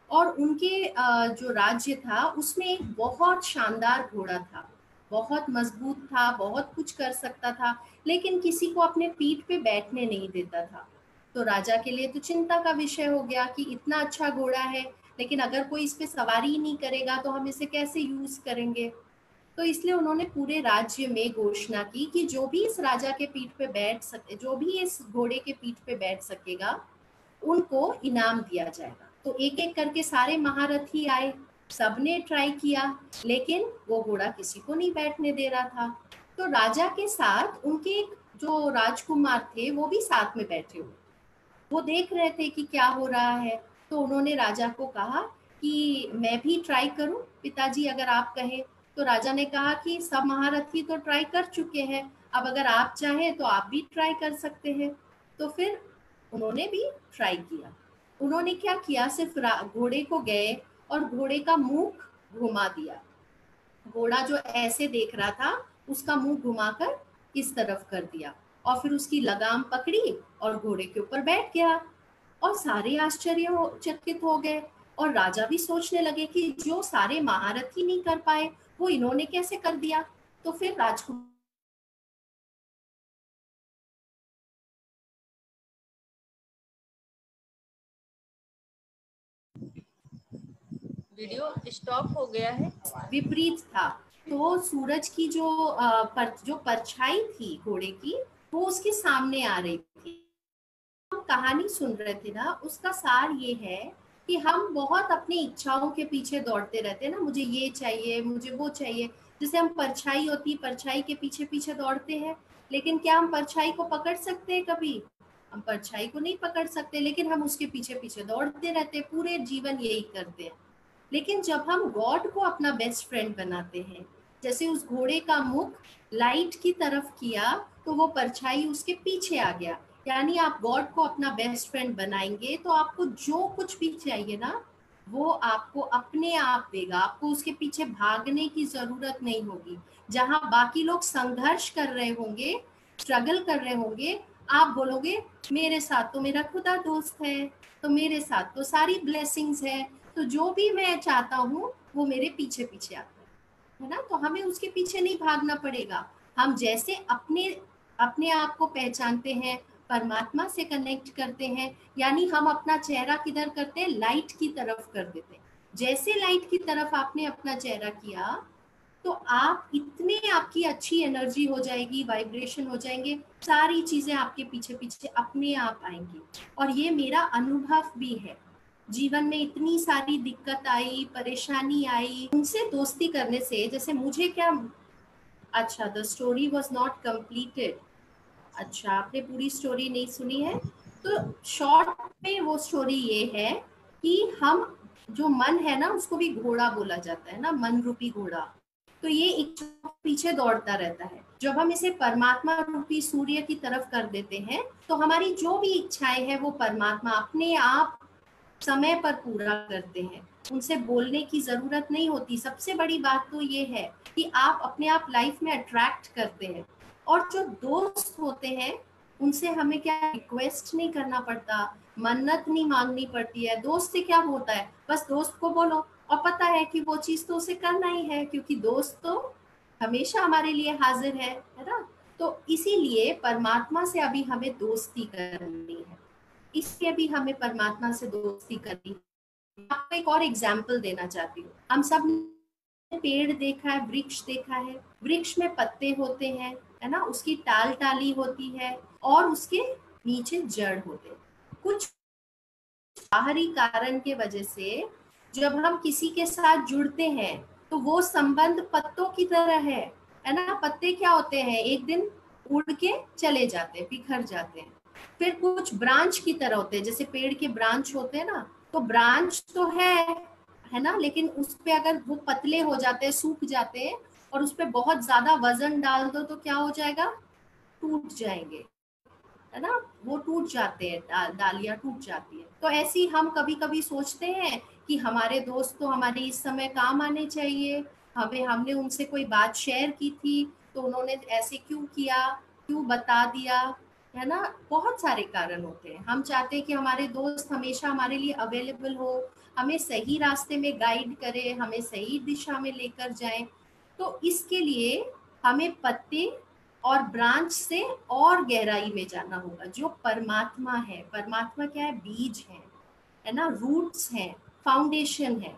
और उनके जो राज्य था उसमें एक बहुत शानदार घोड़ा था, बहुत मजबूत था, बहुत कुछ कर सकता था, लेकिन किसी को अपने पीठ पे बैठने नहीं देता था। तो राजा के लिए तो चिंता का विषय हो गया कि इतना अच्छा घोड़ा है, लेकिन अगर कोई इस पे सवारी ही नहीं करेगा तो हम इसे कैसे यूज करेंगे। तो इसलिए उन्होंने पूरे राज्य में घोषणा की कि जो भी इस राजा के पीठ पे बैठ सके, जो भी इस घोड़े के पीठ पे बैठ सकेगा उनको इनाम दिया जाएगा। तो एक एक करके सारे महारथी आए, सबने ट्राई किया, लेकिन वो घोड़ा किसी को नहीं बैठने दे रहा था। तो राजा के साथ उनके एक जो राजकुमार थे वो भी साथ में बैठे हुए, वो देख रहे थे कि क्या हो रहा है। तो उन्होंने राजा को कहा कि मैं भी ट्राई करूं पिताजी, अगर आप कहें। तो राजा ने कहा कि सब महारथी तो ट्राई कर चुके हैं, अब अगर आप चाहें तो आप भी ट्राई कर सकते हैं। तो फिर उन्होंने भी ट्राई किया। उन्होंने क्या किया, सिर्फ घोड़े को गए और घोड़े का मुंह घुमा दिया। घोड़ा जो ऐसे देख रहा था उसका मुंह घुमाकर इस तरफ कर दिया और फिर उसकी लगाम पकड़ी और घोड़े के ऊपर बैठ गया। और सारे आश्चर्यचकित हो गए और राजा भी सोचने लगे कि जो सारे महारथी नहीं कर पाए वो इन्होंने कैसे कर दिया। तो फिर राजकुमार वीडियो स्टॉप हो गया है। विपरीत था। तो सूरज की जो परछाई थी घोड़े की वो उसके सामने आ रही थी। हम कहानी सुन रहे थे ना, उसका सार ये है कि हम बहुत अपनी इच्छाओं के पीछे दौड़ते रहते हैं ना, मुझे ये चाहिए, मुझे वो चाहिए। जैसे हम परछाई होती है, परछाई के पीछे पीछे दौड़ते हैं, लेकिन क्या हम परछाई को पकड़ सकते हैं? कभी हम परछाई को नहीं पकड़ सकते, लेकिन हम उसके पीछे पीछे दौड़ते रहते हैं, पूरे जीवन यही करते हैं। लेकिन जब हम गॉड को अपना बेस्ट फ्रेंड बनाते हैं, जैसे उस घोड़े का मुख लाइट की तरफ किया तो वो परछाई उसके पीछे आ गया। यानी आप गॉड को अपना बेस्ट फ्रेंड बनाएंगे तो आपको जो कुछ भी चाहिए ना वो आपको अपने आप देगा। आपको उसके पीछे भागने की जरूरत नहीं होगी। जहां बाकी लोग संघर्ष कर रहे होंगे, स्ट्रगल कर रहे होंगे, आप बोलोगे मेरे साथ तो मेरा खुदा दोस्त है, तो मेरे साथ तो सारी ब्लेसिंग्स है, तो जो भी मैं चाहता हूँ वो मेरे पीछे पीछे आता है ना। तो हमें उसके पीछे नहीं भागना पड़ेगा। हम जैसे अपने आप को पहचानते हैं, परमात्मा से कनेक्ट करते हैं, यानी हम अपना चेहरा किधर करते हैं? लाइट की तरफ कर देते हैं। जैसे लाइट की तरफ आपने अपना चेहरा किया तो आप इतने आपकी अच्छी एनर्जी हो जाएगी, वाइब्रेशन हो जाएंगे, सारी चीजें आपके पीछे पीछे अपने आप आएंगी। और ये मेरा अनुभव भी है। जीवन में इतनी सारी दिक्कत आई, परेशानी आई, उनसे दोस्ती करने से, जैसे मुझे क्या, अच्छा the story was not completed. अच्छा, आपने पूरी स्टोरी नहीं सुनी है? तो शॉर्ट में वो स्टोरी ये है कि हम जो मन है ना उसको भी घोड़ा बोला जाता है ना, मन रूपी घोड़ा। तो ये इच्छा पीछे दौड़ता रहता है। जब हम इसे परमात्मा रूपी सूर्य की तरफ कर देते हैं तो हमारी जो भी इच्छाएं हैं वो परमात्मा अपने आप समय पर पूरा करते हैं। उनसे बोलने की जरूरत नहीं होती। सबसे बड़ी बात तो ये है कि आप अपने आप लाइफ में अट्रैक्ट करते हैं। और जो दोस्त होते हैं उनसे हमें क्या रिक्वेस्ट नहीं करना पड़ता, मन्नत नहीं मांगनी पड़ती है। दोस्त से क्या होता है, बस दोस्त को बोलो और पता है कि वो चीज तो उसे करना ही है, क्योंकि दोस्त तो हमेशा हमारे लिए हाजिर है ना। तो इसीलिए परमात्मा से अभी हमें दोस्ती करनी है, इसलिए भी हमें परमात्मा से दोस्ती करनी है। आपको एक और एग्जाम्पल देना चाहती हूँ। हम सब ने पेड़ देखा है, वृक्ष देखा है। वृक्ष में पत्ते होते हैं, है ना, उसकी टाल टाली होती है और उसके नीचे जड़ होते हैं। कुछ बाहरी कारण के वजह से जब हम किसी के साथ जुड़ते हैं तो वो संबंध पत्तों की तरह है ना। पत्ते क्या होते हैं, एक दिन उड़ के चले जाते हैं, बिखर जाते हैं। फिर कुछ ब्रांच की तरह होते हैं, जैसे पेड़ के ब्रांच होते हैं ना, तो ब्रांच तो है ना, लेकिन उस पे अगर वो पतले हो जाते हैं, सूख जाते हैं और उस पे बहुत ज्यादा वजन डाल दो तो क्या हो जाएगा? टूट जाएंगे, है ना, वो टूट जाते हैं, डालियां टूट जाती है। तो ऐसे ही हम कभी कभी सोचते हैं कि हमारे दोस्त तो हमारे इस समय काम आने चाहिए, हमने उनसे कोई बात शेयर की थी तो उन्होंने ऐसे क्यों किया, क्यों बता दिया, है ना। बहुत सारे कारण होते हैं। हम चाहते हैं कि हमारे दोस्त हमेशा हमारे लिए अवेलेबल हो, हमें सही रास्ते में गाइड करे, हमें सही दिशा में लेकर जाए। तो इसके लिए हमें पत्ते और ब्रांच से और गहराई में जाना होगा। जो परमात्मा है, परमात्मा क्या है? बीज है ना, रूट्स हैं, फाउंडेशन है।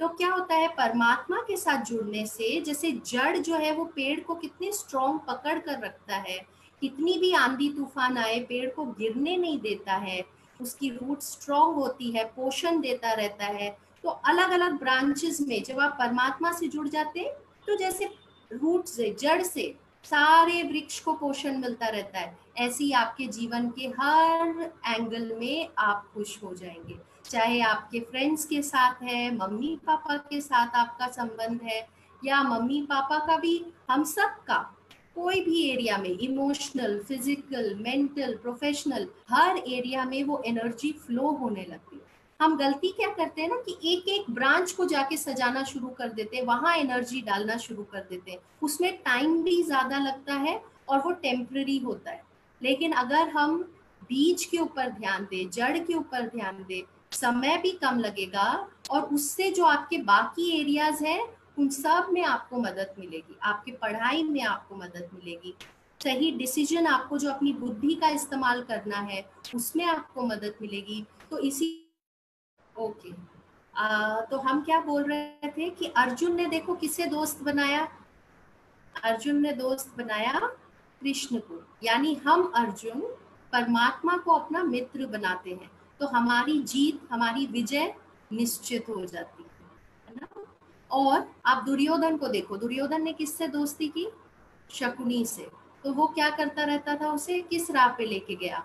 तो क्या होता है, परमात्मा के साथ जुड़ने से, जैसे जड़ जो है वो पेड़ को कितनी स्ट्रॉन्ग पकड़ कर रखता है, कितनी भी आंधी तूफान आए पेड़ को गिरने नहीं देता है, उसकी रूट स्ट्रॉन्ग होती है, पोषण देता रहता है। तो अलग अलग ब्रांचेस में जब आप परमात्मा से जुड़ जाते हैं तो जैसे रूट से, जड़ से सारे वृक्ष को पोषण मिलता रहता है, ऐसे ही आपके जीवन के हर एंगल में आप खुश हो जाएंगे। चाहे आपके फ्रेंड्स के साथ है, मम्मी पापा के साथ आपका संबंध है, या मम्मी पापा का भी, हम सब का कोई भी एरिया में, इमोशनल, फिजिकल, मेंटल, प्रोफेशनल, हर एरिया में वो एनर्जी फ्लो होने लगती है। हम गलती क्या करते हैं ना कि एक एक ब्रांच को जाके सजाना शुरू कर देते हैं, वहां एनर्जी डालना शुरू कर देते हैं। उसमें टाइम भी ज्यादा लगता है और वो टेम्पररी होता है। लेकिन अगर हम बीज के ऊपर ध्यान दें, जड़ के ऊपर ध्यान दें, समय भी कम लगेगा और उससे जो आपके बाकी एरियाज हैं उन सब में आपको मदद मिलेगी, आपकी पढ़ाई में आपको मदद मिलेगी, सही डिसीजन आपको जो अपनी बुद्धि का इस्तेमाल करना है उसमें आपको मदद मिलेगी। तो इसी ओके तो हम क्या बोल रहे थे कि अर्जुन ने देखो किससे दोस्त बनाया, अर्जुन ने दोस्त बनाया कृष्ण को, यानी हम अर्जुन परमात्मा को अपना मित्र बनाते हैं तो हमारी जीत, हमारी विजय निश्चित हो जाती है ना। और आप दुर्योधन को देखो, दुर्योधन ने किससे दोस्ती की, शकुनी से, तो वो क्या करता रहता था, उसे किस राह पे लेके गया,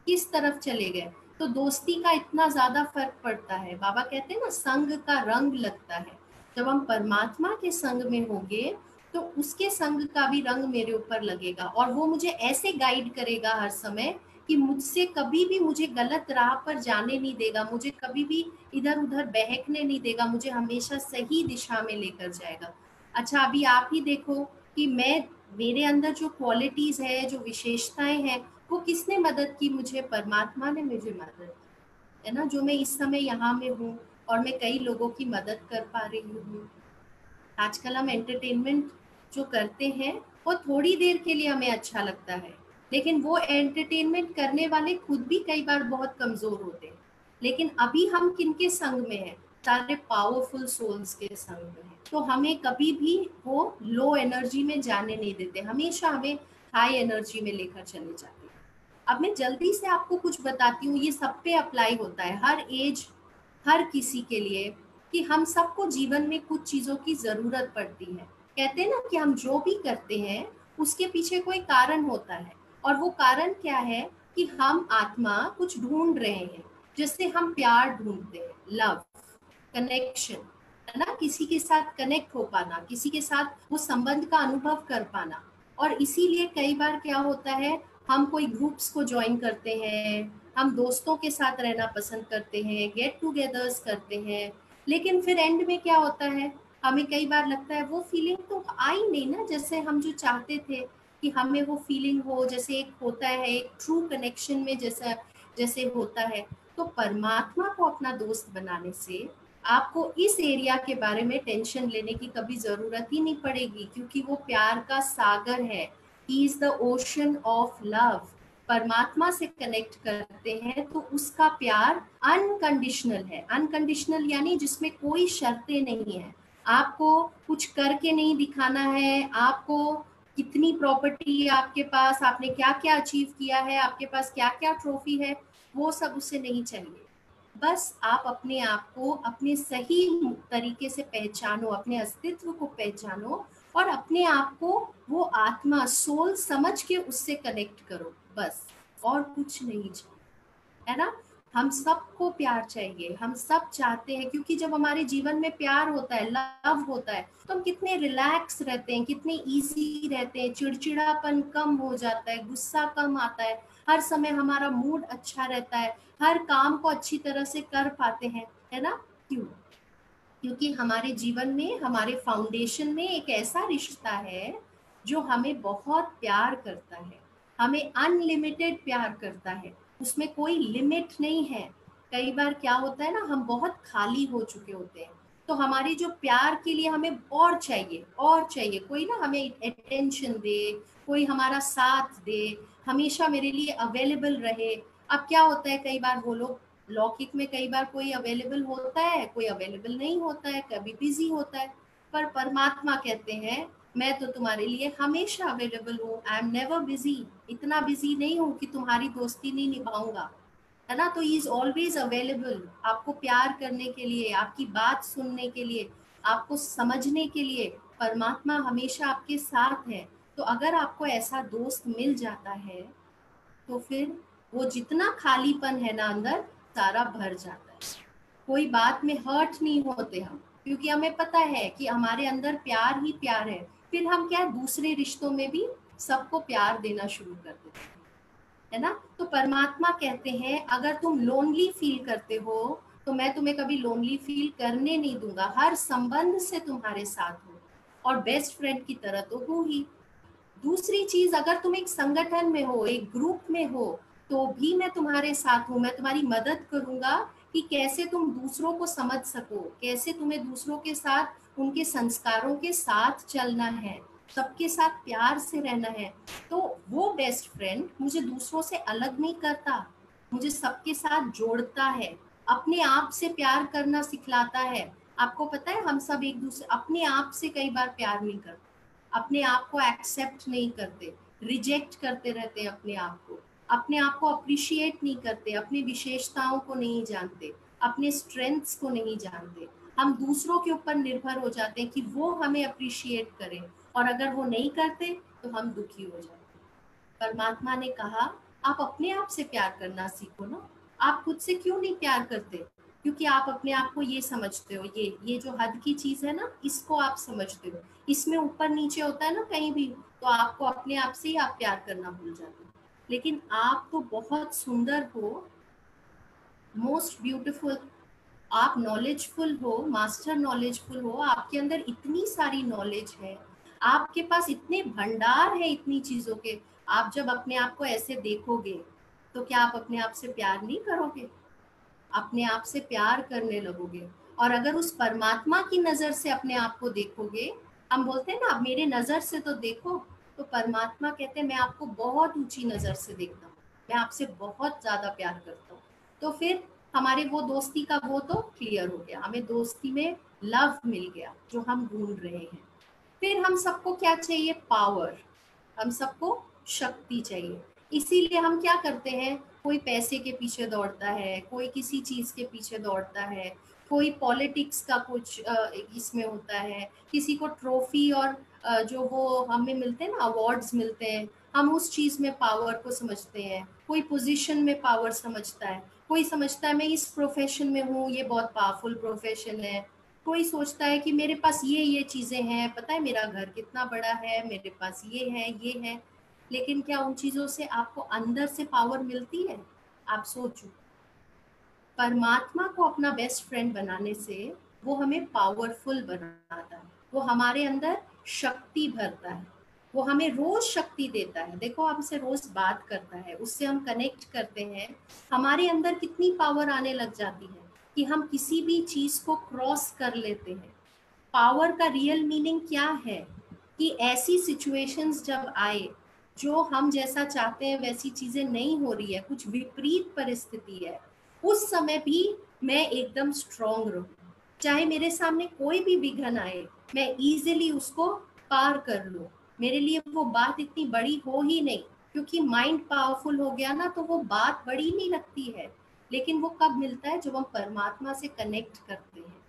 किस तरफ चले गए। तो दोस्ती का इतना ज्यादा फर्क पड़ता है। बाबा कहते हैं ना संग का रंग लगता है। जब हम परमात्मा के संग में होंगे तो उसके संग का भी रंग मेरे ऊपर लगेगा और वो मुझे ऐसे गाइड करेगा हर समय कि मुझसे कभी भी मुझे गलत राह पर जाने नहीं देगा, मुझे कभी भी इधर उधर बहकने नहीं देगा, मुझे हमेशा सही दिशा में लेकर जाएगा। अच्छा अभी आप ही देखो कि मेरे अंदर जो क्वालिटीज है, जो विशेषताएं हैं, वो किसने मदद की मुझे, परमात्मा ने मुझे मदद की, है ना। जो मैं इस समय यहाँ में हूँ और मैं कई लोगों की मदद कर पा रही हूँ। आजकल हम एंटरटेनमेंट जो करते हैं वो थोड़ी देर के लिए हमें अच्छा लगता है, लेकिन वो एंटरटेनमेंट करने वाले खुद भी कई बार बहुत कमजोर होते हैं। लेकिन अभी हम किनके संग में हैं, सारे पावरफुल सोल्स के संग में हैं। तो हमें कभी भी वो लो एनर्जी में जाने नहीं देते, हमेशा हमें हाई एनर्जी में लेकर चले जाते हैं। अब मैं जल्दी से आपको कुछ बताती हूँ, ये सब पे अप्लाई होता है, हर एज, हर किसी के लिए, कि हम सबको जीवन में कुछ चीजों की जरूरत पड़ती है। कहते हैं ना कि हम जो भी करते हैं उसके पीछे कोई कारण होता है, और वो कारण क्या है कि हम आत्मा कुछ ढूंढ रहे हैं। जैसे हम प्यार ढूंढते हैं, लव, कनेक्शन, है ना, किसी के साथ कनेक्ट हो पाना, किसी के साथ वो संबंध का अनुभव कर पाना। और इसीलिए कई बार क्या होता है, हम कोई ग्रुप्स को ज्वाइन करते हैं, हम दोस्तों के साथ रहना पसंद करते हैं, गेट टुगेदर्स करते हैं, लेकिन फिर एंड में क्या होता है, हमें कई बार लगता है वो फीलिंग तो आई नहीं ना जैसे हम जो चाहते थे कि हमें वो फीलिंग हो, जैसे एक होता है एक ट्रू कनेक्शन में जैसे होता है। तो परमात्मा को अपना दोस्त बनाने से आपको इस एरिया के बारे में टेंशन लेने की कभी जरूरत ही नहीं पड़ेगी, क्योंकि वो प्यार का सागर है। He is the ocean of love. परमात्मा से कनेक्ट करते हैं तो उसका प्यार अनकंडीशनल है। अनकंडीशनल यानी जिसमें कोई शर्तें नहीं है, आपको कुछ करके नहीं दिखाना है, आपको कितनी प्रॉपर्टी है आपके पास, आपने क्या क्या अचीव किया है, आपके पास क्या क्या ट्रॉफी है, वो सब उसे नहीं चाहिए। बस आप अपने आप को अपने सही तरीके से पहचानो, अपने अस्तित्व को पहचानो और अपने आप को वो आत्मा, सोल समझ के उससे कनेक्ट करो, बस, और कुछ नहीं चाहिए, है ना। हम सबको प्यार चाहिए, हम सब चाहते हैं, क्योंकि जब हमारे जीवन में प्यार होता है, लव होता है, तो हम कितने रिलैक्स रहते हैं, कितने इजी रहते हैं, चिड़चिड़ापन कम हो जाता है, गुस्सा कम आता है, हर समय हमारा मूड अच्छा रहता है, हर काम को अच्छी तरह से कर पाते हैं, है ना। क्यों? क्योंकि हमारे जीवन में, हमारे फाउंडेशन में एक ऐसा रिश्ता है जो हमें बहुत प्यार करता है, हमें अनलिमिटेड प्यार करता है, उसमें कोई लिमिट नहीं है। कई बार क्या होता है ना, हम बहुत खाली हो चुके होते हैं, तो हमारी जो प्यार के लिए हमें और चाहिए, कोई ना हमें अटेंशन दे, कोई हमारा साथ दे, हमेशा मेरे लिए अवेलेबल रहे। अब क्या होता है, कई बार वो लोग लौकिक में कई बार कोई अवेलेबल होता है, कोई अवेलेबल नहीं होता है, कभी बिजी होता है, पर परमात्मा कहते हैं मैं तो तुम्हारे लिए हमेशा अवेलेबल हूँ, आई एम नेवर बिजी, इतना बिजी नहीं हूँ कि तुम्हारी दोस्ती नहीं निभाऊंगा, है ना। तो ही इज ऑलवेज अवेलेबल, आपको प्यार करने के लिए, आपकी बात सुनने के लिए, आपको समझने के लिए परमात्मा हमेशा आपके साथ है। तो अगर आपको ऐसा दोस्त मिल जाता है तो फिर वो जितना खालीपन है ना अंदर, सारा भर जाता है। कोई बात में हर्ट नहीं होते हम, क्योंकि हमें पता है कि हमारे अंदर प्यार ही प्यार है। फिर हम क्या, दूसरे रिश्तों में भी सबको प्यार देना शुरू कर देते हैं, है ना। तो परमात्मा कहते हैं अगर तुम लोनली फील करते हो तो मैं तुम्हें कभी लोनली फील करने नहीं दूंगा, हर संबंध से तुम्हारे साथ हूँ, और बेस्ट फ्रेंड की तरह तो हूँ ही। दूसरी चीज, अगर तुम एक संगठन में हो, एक ग्रुप में हो, तो भी मैं तुम्हारे साथ हूँ, मैं तुम्हारी मदद करूंगा कि कैसे तुम दूसरों को समझ सको, कैसे तुम्हें दूसरों के साथ उनके संस्कारों के साथ चलना है, सबके साथ प्यार से रहना है। तो वो बेस्ट फ्रेंड मुझे दूसरों से अलग नहीं करता, मुझे सबके साथ जोड़ता है, अपने आप से प्यार करना सिखलाता है। आपको पता है, हम सब एक दूसरे अपने आप से कई बार प्यार नहीं करते, अपने आप को एक्सेप्ट नहीं करते, रिजेक्ट करते रहते हैं अपने आप को अप्रिशिएट नहीं करते, अपनी विशेषताओं को नहीं जानते, अपने स्ट्रेंथ्स को नहीं जानते। हम दूसरों के ऊपर निर्भर हो जाते हैं कि वो हमें अप्रिशिएट करें, और अगर वो नहीं करते तो हम दुखी हो जाते हैं। परमात्मा ने कहा आप अपने आप से प्यार करना सीखो ना। आप खुद से क्यों नहीं प्यार करते? क्योंकि आप अपने आप को ये समझते हो, ये जो हद की चीज है ना, इसको आप समझते हो, इसमें ऊपर नीचे होता है ना कहीं भी, तो आपको अपने आप से ही आप प्यार करना भूल जाते हो। लेकिन आप तो बहुत सुंदर हो, मोस्ट ब्यूटीफुल, आप नॉलेजफुल हो, मास्टर नॉलेजफुल हो, आपके अंदर इतनी सारी नॉलेज है, आपके पास इतने भंडार है इतनी चीजों के। आप जब अपने आप को ऐसे देखोगे तो क्या आप अपने आप से प्यार नहीं करोगे? अपने आप से प्यार करने लगोगे। और अगर उस परमात्मा की नजर से अपने आप को देखोगे, हम बोलते हैं ना आप मेरे नजर से तो देखो, तो परमात्मा कहते हैं मैं आपको बहुत ऊंची नजर से देखता हूँ, मैं आपसे बहुत ज्यादा प्यार करता हूँ। तो फिर हमारे वो दोस्ती का वो तो क्लियर हो गया, हमें दोस्ती में लव मिल गया जो हम ढूंढ रहे हैं। फिर हम सबको क्या चाहिए? पावर, हम सबको शक्ति चाहिए। इसीलिए हम क्या करते हैं, कोई पैसे के पीछे दौड़ता है, कोई किसी चीज के पीछे दौड़ता है, कोई पॉलिटिक्स का कुछ इसमें होता है, किसी को ट्रॉफी और जो वो हमें मिलते हैं ना अवार्ड्स मिलते हैं, हम उस चीज में पावर को समझते हैं। कोई पोजीशन में पावर समझता है, कोई समझता है मैं इस प्रोफेशन में हूँ, ये बहुत पावरफुल प्रोफेशन है। कोई सोचता है कि मेरे पास ये चीजें हैं, पता है मेरा घर कितना बड़ा है, मेरे पास ये है। लेकिन क्या उन चीजों से आपको अंदर से पावर मिलती है? आप सोचो, परमात्मा को अपना बेस्ट फ्रेंड बनाने से वो हमें पावरफुल बनाता है, वो हमारे अंदर शक्ति भरता है, वो हमें रोज शक्ति देता है। देखो हमसे रोज बात करता है, उससे हम कनेक्ट करते हैं, हमारे अंदर कितनी पावर आने लग जाती है कि हम किसी भी चीज को क्रॉस कर लेते हैं। पावर का रियल मीनिंग क्या है कि ऐसी सिचुएशंस जब आए जो हम जैसा चाहते हैं वैसी चीजें नहीं हो रही है, कुछ विपरीत परिस्थिति है, उस समय भी मैं एकदम स्ट्रांग रहूं, चाहे मेरे सामने कोई भी विघ्न आए, मैं इजीली उसको पार कर लूं। मेरे लिए वो बात इतनी बड़ी हो ही नहीं, क्योंकि माइंड पावरफुल हो गया ना तो वो बात बड़ी नहीं लगती है। लेकिन वो कब मिलता है? जब हम परमात्मा से कनेक्ट करते हैं।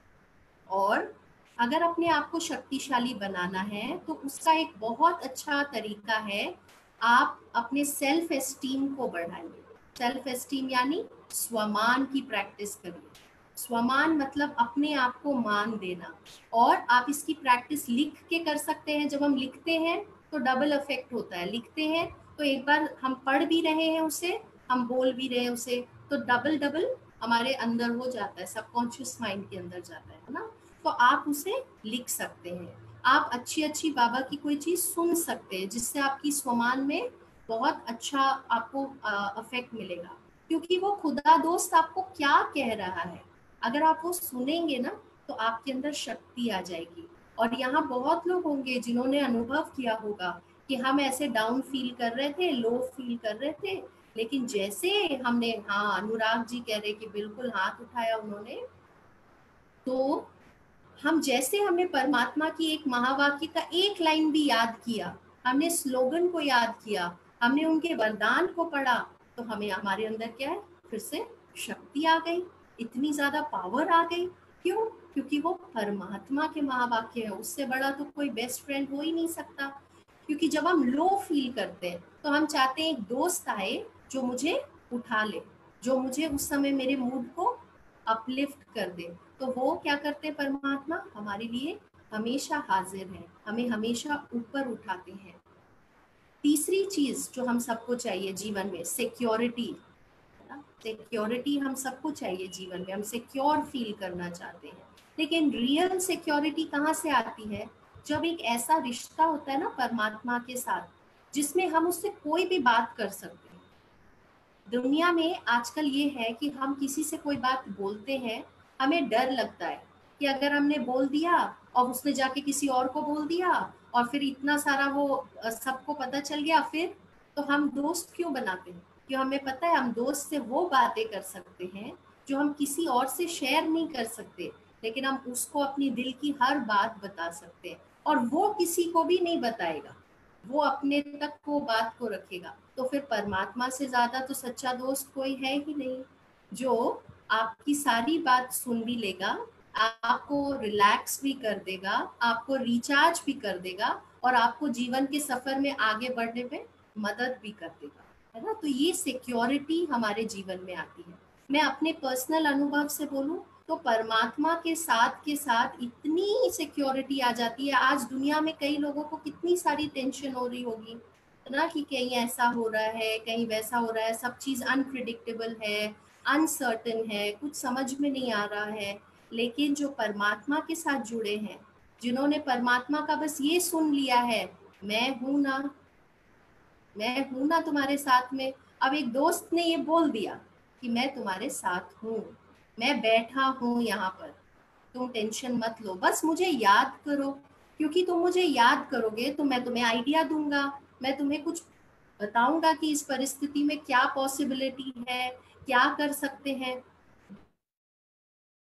और अगर अपने आप को शक्तिशाली बनाना है तो उसका एक बहुत अच्छा तरीका है, आप अपने सेल्फ एस्टीम को बढ़ाइए। सेल्फ एस्टीम यानी स्वमान की प्रैक्टिस करिए। स्वमान मतलब अपने आप को मान देना, और आप इसकी प्रैक्टिस लिख के कर सकते हैं। जब हम लिखते हैं तो डबल इफेक्ट होता है, लिखते हैं तो एक बार हम पढ़ भी रहे हैं उसे, हम बोल भी रहे हैं उसे, तो डबल हमारे अंदर हो जाता है, सबकॉन्शियस माइंड के अंदर जाता है ना। तो आप उसे लिख सकते हैं, आप अच्छी बाबा की कोई चीज सुन सकते हैं, जिससे आपकी स्वमान में बहुत अच्छा आपको इफेक्ट मिलेगा। क्योंकि वो खुदा दोस्त आपको क्या कह रहा है, अगर आप वो सुनेंगे ना तो आपके अंदर शक्ति आ जाएगी। और यहाँ बहुत लोग होंगे जिन्होंने अनुभव किया होगा कि हम ऐसे डाउन फील कर रहे थे, लो फील कर रहे थे, लेकिन जैसे हमने, हाँ अनुराग जी कह रहे कि बिल्कुल हाथ उठाया उन्होंने, तो हमने परमात्मा की एक महावाक्य का एक लाइन भी याद किया, हमने स्लोगन को याद किया, हमने उनके वरदान को पढ़ा, तो हमें हमारे अंदर क्या है, फिर से शक्ति आ गई, इतनी ज्यादा पावर आ गई। क्यों? क्योंकि वो परमात्मा के महावाक्य है, उससे बड़ा तो कोई बेस्ट फ्रेंड हो ही नहीं सकता। क्योंकि जब हम लो फील करते हैं तो हम चाहते हैं एक दोस्त आए जो मुझे उठा ले, जो मुझे उस समय मेरे मूड को अपलिफ्ट कर दे। तो वो क्या करते हैं परमात्मा? हमारे लिए हमेशा हाजिर है, हमें हमेशा ऊपर उठाते हैं। तीसरी चीज जो हम सबको चाहिए जीवन में, सिक्योरिटी। सिक्योरिटी हम सबको चाहिए जीवन में, हम सिक्योर फील करना चाहते हैं। लेकिन रियल सिक्योरिटी कहाँ से आती है? जब एक ऐसा रिश्ता होता है ना परमात्मा के साथ, जिसमें हम उससे कोई भी बात कर सकते हैं। दुनिया में आजकल ये है कि हम किसी से कोई बात बोलते हैं, हमें डर लगता है कि अगर हमने बोल दिया और उसने जाके किसी और को बोल दिया और फिर इतना सारा वो सबको पता चल गया, फिर तो हम दोस्त क्यों बनाते हैं? क्यों? हमें पता है हम दोस्त से वो बातें कर सकते हैं जो हम किसी और से शेयर नहीं कर सकते, लेकिन हम उसको अपनी दिल की हर बात बता सकते हैं और वो किसी को भी नहीं बताएगा, वो अपने तक वो बात को रखेगा। तो फिर परमात्मा से ज्यादा तो सच्चा दोस्त कोई है ही नहीं, जो आपकी सारी बात सुन भी लेगा, आपको रिलैक्स भी कर देगा, आपको रिचार्ज भी कर देगा और आपको जीवन के सफर में आगे बढ़ने में मदद भी कर देगा, है ना। तो ये सिक्योरिटी हमारे जीवन में आती है। मैं अपने पर्सनल अनुभव से बोलूं तो परमात्मा के साथ इतनी सिक्योरिटी आ जाती है। आज दुनिया में कई लोगों को कितनी सारी टेंशन हो रही होगी ना, कि कहीं ऐसा हो रहा है, कहीं वैसा हो रहा है, सब चीज अनप्रिडिक्टेबल है, अनसर्टेन है, कुछ समझ में नहीं आ रहा है। लेकिन जो परमात्मा के साथ जुड़े हैं, जिन्होंने परमात्मा का बस ये सुन लिया है, मैं हूं ना तुम्हारे साथ में। अब एक दोस्त ने ये बोल दिया कि मैं तुम्हारे साथ हूँ, मैं बैठा हूँ यहाँ पर, तुम टेंशन मत लो, बस मुझे याद करो, क्योंकि तुम मुझे याद करोगे तो मैं तुम्हें आइडिया दूंगा, मैं तुम्हें कुछ बताऊंगा कि इस परिस्थिति में क्या पॉसिबिलिटी है, क्या कर सकते हैं।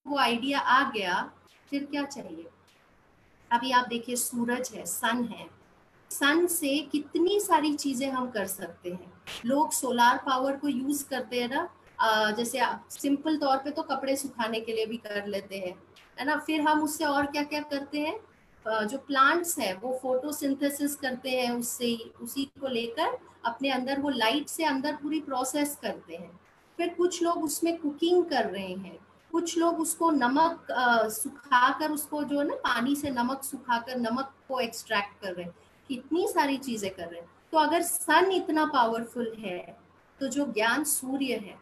वो आइडिया आ गया, फिर क्या चाहिए? अभी आप देखिए, सूरज है, सन है, सन से कितनी सारी चीजें हम कर सकते हैं। लोग सोलार पावर को यूज करते हैं ना, जैसे सिंपल तौर पे तो कपड़े सुखाने के लिए भी कर लेते हैं, है ना। फिर हम उससे और क्या क्या करते हैं, जो प्लांट्स है वो फोटोसिंथेसिस करते हैं, उससे उसी को लेकर अपने अंदर वो लाइट से अंदर पूरी प्रोसेस करते हैं। फिर कुछ लोग उसमें कुकिंग कर रहे हैं, कुछ लोग उसको नमक सुखाकर, उसको जो है ना पानी से नमक सुखाकर नमक को एक्सट्रैक्ट कर रहे हैं, कितनी सारी चीजें कर रहे हैं। तो अगर सन इतना पावरफुल है तो जो ज्ञान सूर्य है